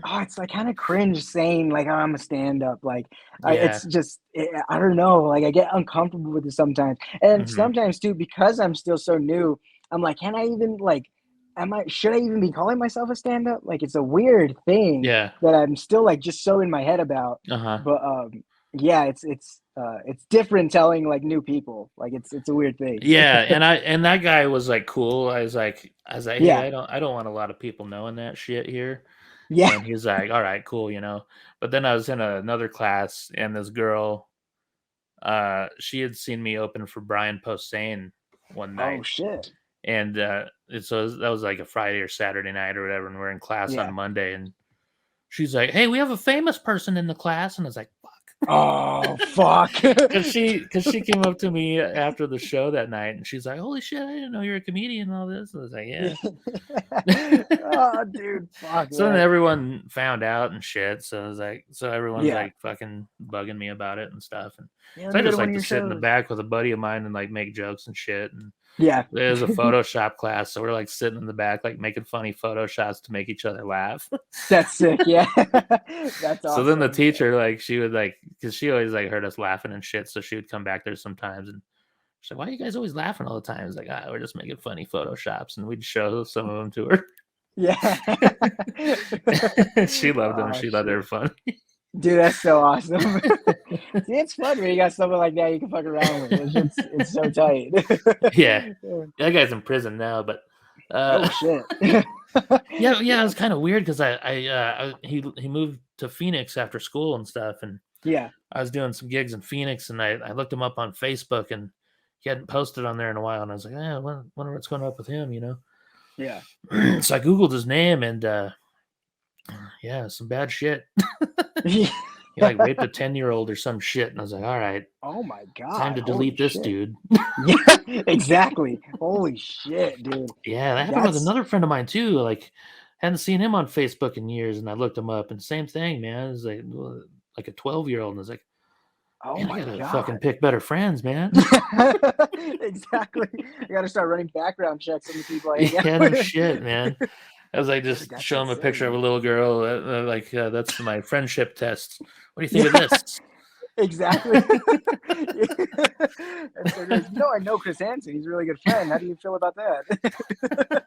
oh, it's like kind of cringe saying like, oh, I'm a stand-up. Like Yeah. it's just I don't know. Like I get uncomfortable with it sometimes, and Mhm. sometimes too because I'm still so new. I'm like, can I even like? Should I even be calling myself a stand-up? Like it's a weird thing Yeah. that I'm still like just so in my head about. Uh-huh. But yeah, it's different telling like new people. Like it's a weird thing. Yeah, and that guy was like cool. I was like, "Hey, Yeah, I don't want a lot of people knowing that shit here." yeah. And he's like, "All right, cool." But then I was in another class, and this girl, she had seen me open for Brian Posehn one Oh night, shit. and that was like a Friday or Saturday night or whatever, and we're in class on Yeah. Monday, and she's like, "Hey, we have a famous person in the class," and I was like, "Fuck." Oh fuck. Because she came up to me after the show that night, and she's like, "Holy shit, I didn't know you're a comedian and all this." I was like, "Yeah." Oh dude, fuck So then man. everyone found out and shit. So I was like, so everyone's Yeah. like fucking bugging me about it and stuff. And Yeah, let so I me go to just one like of to your sit in the shows. back with a buddy of mine and like make jokes and shit. And Yeah. it was a Photoshop class, so we're like sitting in the back, like making funny Photoshops to make each other laugh. That's sick, yeah. That's So then the awesome. teacher, like, she would like, because she always like heard us laughing and shit, so she would come back there sometimes and she's like, "Why are you guys always laughing all the time?" It's like, we're just making funny Photoshops, and we'd show some of them to her. Yeah. She loved them. Oh She thought they shit. were funny. Dude, that's so awesome. See, it's fun when you got something like that you can fuck around with. It's so tight. Yeah, that guy's in prison now, but Oh shit. yeah, it was kind of weird because he moved to Phoenix after school and stuff, and Yeah. I was doing some gigs in Phoenix, and I looked him up on Facebook, and he hadn't posted on there in a while, and I was like, I wonder what's going up with him. Yeah. So I googled his name, and yeah, some bad shit. He like raped a 10-year-old or some shit, and I was like, all right, Oh my time god. to Holy delete this shit. dude. Yeah, exactly. Holy shit, dude. Yeah, that happened with That's another friend of mine too. Like, hadn't seen him on Facebook in years, and I looked him up, and same thing, man. It's like a 12-year-old, and I was like, oh man, I my gotta fucking god. pick better friends, man. Exactly. I gotta start running background checks on the people I hang out Yeah, no with. shit, man. I was like, Dude, just that's show him a picture of a insane. little girl. That's my friendship test. What do you think of this? Exactly. And so goes, I know Chris Hansen. He's a really good friend. How do you feel about that?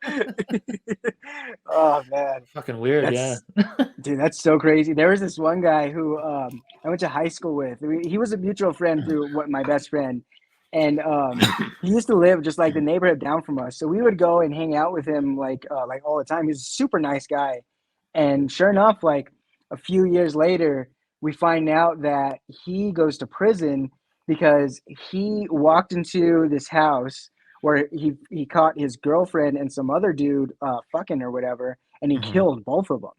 Oh man, Fucking weird, yeah. that's dude. That's so crazy. There was this one guy who I went to high school with. He was a mutual friend through my best friend, And he used to live just like the neighborhood down from us. So we would go and hang out with him like all the time. He's a super nice guy. And sure enough, like a few years later, we find out that he goes to prison because he walked into this house where he caught his girlfriend and some other dude fucking or whatever, and he killed both of them.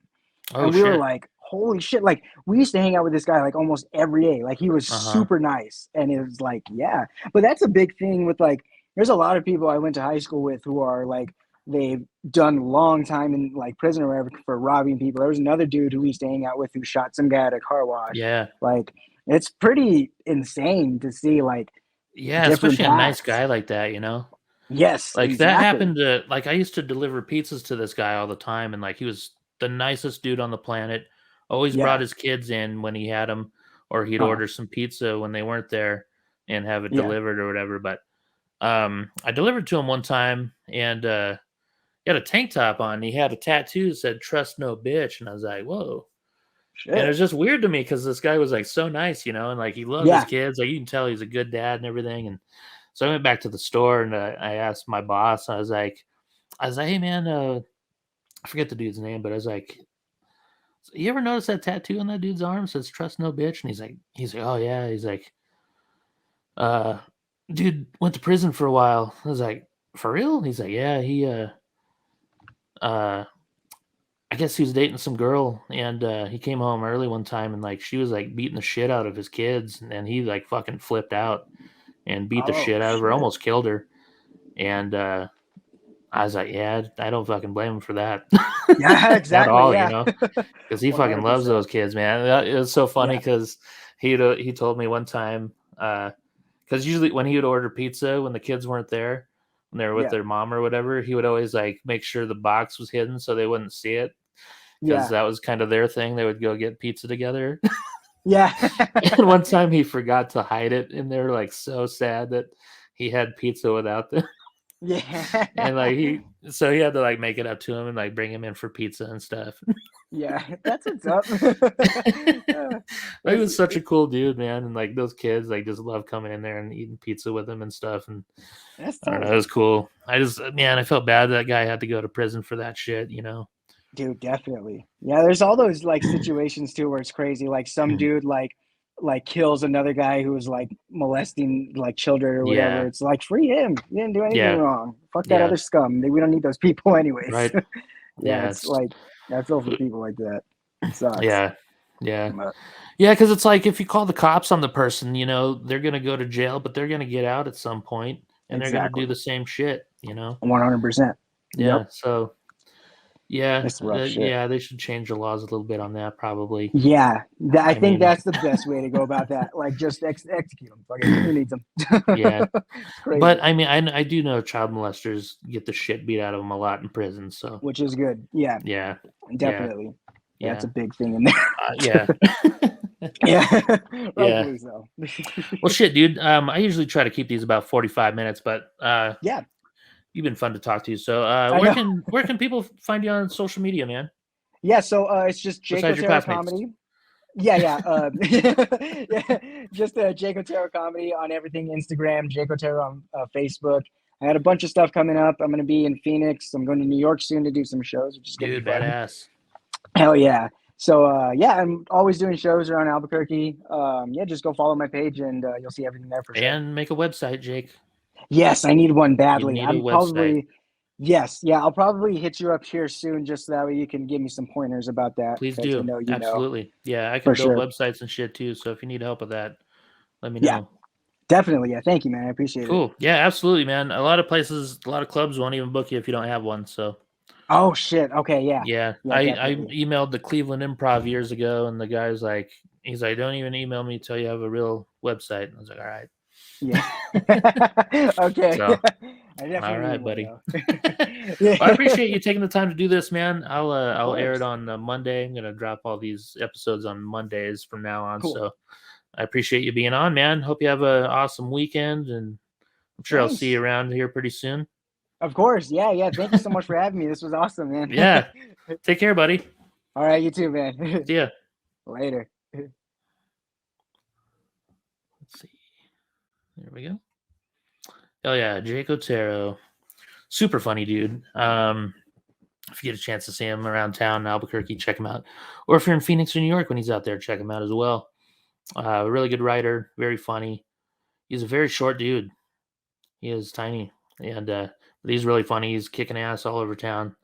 Oh, And we were shit. like, holy shit. Like, we used to hang out with this guy like almost every day. Like, he was super nice. And it was like, yeah. But that's a big thing with like, there's a lot of people I went to high school with who are like, they've done long time in like prison or whatever for robbing people. There was another dude who we used to hang out with who shot some guy at a car wash. Yeah. Like, it's pretty insane to see like, yeah, different especially a nice paths. guy like that, you know? Yes. Like exactly. that happened to like I used to deliver pizzas to this guy all the time, and like he was the nicest dude on the planet. Always Yeah. brought his kids in when he had them, or he'd order some pizza when they weren't there and have it Yeah. delivered or whatever. But I delivered to him one time, and he had a tank top on. And he had a tattoo that said "Trust no bitch," and I was like, "Whoa." Shit. And it was just weird to me because this guy was like so nice, you know, and like he loved Yeah. his kids. Like you can tell he's a good dad and everything. And so I went back to the store and I asked my boss. I was like, "Hey man, I forget the dude's name, but I was like, you ever notice that tattoo on that dude's arm? It says trust no bitch." And he's like, "Oh yeah." He's like, uh, dude went to prison for a while. I was like, "For real?" He's like, "Yeah, he I guess he was dating some girl, and he came home early one time, and like she was like beating the shit out of his kids, and he like fucking flipped out and beat the shit out of her, shit. almost killed her." And I was like, "Yeah, I don't fucking blame him for that." Yeah, exactly. At all, yeah. you know, because he fucking loves 100%. those kids, man. It was so funny Yeah. because he told me one time, because usually when he would order pizza when the kids weren't there, when they were with Yeah. their mom or whatever, he would always like make sure the box was hidden so they wouldn't see it, because Yeah. that was kind of their thing. They would go get pizza together. Yeah. And one time he forgot to hide it, and they were like so sad that he had pizza without them. Yeah. And like he had to like make it up to him and like bring him in for pizza and stuff. Yeah. That's what's up. He was such a cool dude, man. And like those kids like just love coming in there and eating pizza with him and stuff. And That's I don't know, tight. it was cool. I felt bad that guy had to go to prison for that shit, you know. Dude, definitely. Yeah, there's all those like situations too where it's crazy. Like some dude like kills another guy who was like molesting like children or whatever. Yeah. It's like free him. He didn't do anything Yeah. wrong. Fuck that Yeah. other scum. We don't need those people anyways. Right. Yeah, Yeah, it's like that's all for people like that. It sucks. Yeah. Yeah. But Yeah, because it's like if you call the cops on the person, you know, they're gonna go to jail, but they're gonna get out at some point and they're gonna do exactly. the same shit, you know? 100%. Yeah. Yep. So yeah, It's rough shit. yeah, they should change the laws a little bit on that, probably. Yeah, I think mean- that's the best way to go about that. Like, just execute them. Fuck it. Who needs them? Yeah. It's crazy. But I mean, I do know child molesters get the shit beat out of them a lot in prison. So Which is good. Yeah, yeah, definitely. yeah, That's a big thing in there. yeah. Yeah, Yeah. rightfully so. Well, shit, dude. I usually try to keep these about 45 minutes, but Yeah. you've been fun to talk to. So I where know. can people find you on social media, man? Yeah, so it's just Jake Besides your Otero classmates. Comedy. Yeah. Yeah, just Jake Otero Comedy on everything. Instagram, Jake Otero on Facebook. I had a bunch of stuff coming up. I'm going to be in Phoenix. I'm going to New York soon to do some shows, which is going to Dude, be fun. badass. Hell yeah. So yeah, I'm always doing shows around Albuquerque. Yeah, just go follow my page and you'll see everything there for sure. And make a website, Jake. Yes, I need one badly. need a I'm website. probably yes, yeah. I'll probably hit you up here soon, just so that way you can give me some pointers about that. Please 'cause do. I know you know. Absolutely. Yeah, I can For build sure. websites and shit too. So if you need help with that, let me Yeah. know. Definitely, yeah. Thank you, man. I appreciate it. Cool. Yeah, absolutely, man. A lot of places, a lot of clubs won't even book you if you don't have one. So Oh shit. Okay, yeah. yeah, Yeah, I definitely. emailed the Cleveland Improv years ago, and the guy's like, he's like, "Don't even email me till you have a real website." And I was like, "All right." Yeah. Okay. So, I definitely all right, need one, buddy. though. Yeah. Well, I appreciate you taking the time to do this, man. I'll air it course. on Monday. I'm gonna drop all these episodes on Mondays from now on. Cool. So I appreciate you being on, man. Hope you have an awesome weekend, and I'm sure I'll see you Thanks. around here pretty soon. Of course. Yeah. Thank you so much for having me. This was awesome, man. Yeah. Take care, buddy. All right, you too, man. See ya. Later. Let's see. There we go. Oh yeah, Jake Otero, super funny dude. If you get a chance to see him around town in Albuquerque, check him out. Or if you're in Phoenix or New York when he's out there, check him out as well. Really good writer, very funny. He's a very short dude. He is tiny, and but he's really funny. He's kicking ass all over town.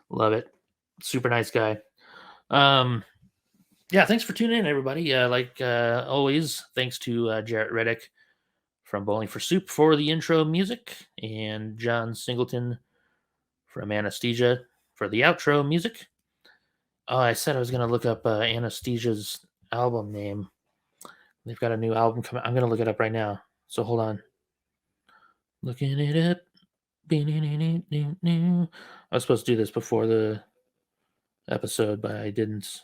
Love it. Super nice guy. Yeah, thanks for tuning in, everybody. Like always, thanks to Jarrett Reddick from Bowling for Soup for the intro music, and John Singleton from Anesthesia for the outro music. Oh, I said I was going to look up Anesthesia's album name. They've got a new album coming. I'm going to look it up right now. So hold on. Looking it up. I was supposed to do this before the episode, but I didn't.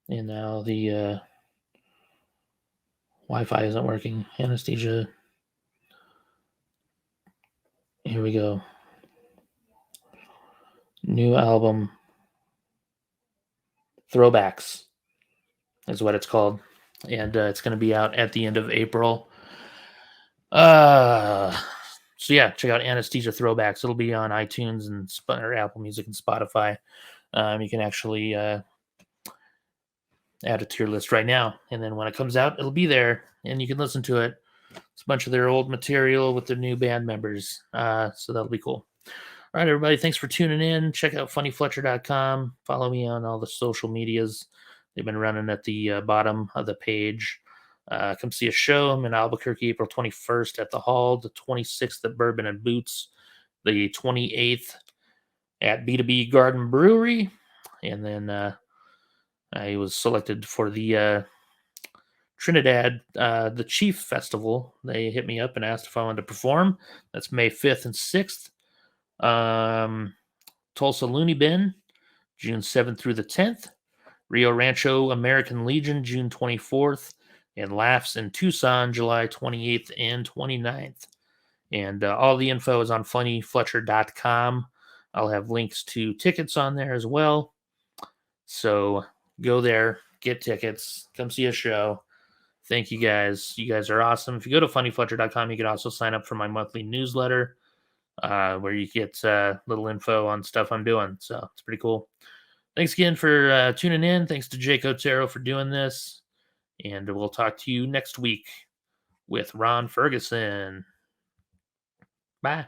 And now the Wi-Fi isn't working. Anesthesia. Here we go. New album. Throwbacks is what it's called. And it's going to be out at the end of April. So yeah, check out Anesthesia Throwbacks. It'll be on iTunes and or Apple Music and Spotify. You can actually add it to your list right now, and then when it comes out, it'll be there, and you can listen to it. It's a bunch of their old material with their new band members, so that'll be cool. All right, everybody, thanks for tuning in. Check out funnyfletcher.com. Follow me on all the social medias. They've been running at the bottom of the page. Come see a show. I'm in Albuquerque, April 21st at the Hall, the 26th at Bourbon and Boots, the 28th at B2B Garden Brewery, and then I was selected for the Trinidad, the Chief Festival. They hit me up and asked if I wanted to perform. That's May 5th and 6th. Tulsa Looney Bin, June 7th through the 10th. Rio Rancho American Legion, June 24th. And Laughs in Tucson, July 28th and 29th. And all the info is on funnyfletcher.com. I'll have links to tickets on there as well. So go there, get tickets, come see a show. Thank you guys. You guys are awesome. If you go to funnyfletcher.com, you can also sign up for my monthly newsletter where you get little info on stuff I'm doing. So it's pretty cool. Thanks again for tuning in. Thanks to Jake Otero for doing this. And we'll talk to you next week with Ron Ferguson. Bye.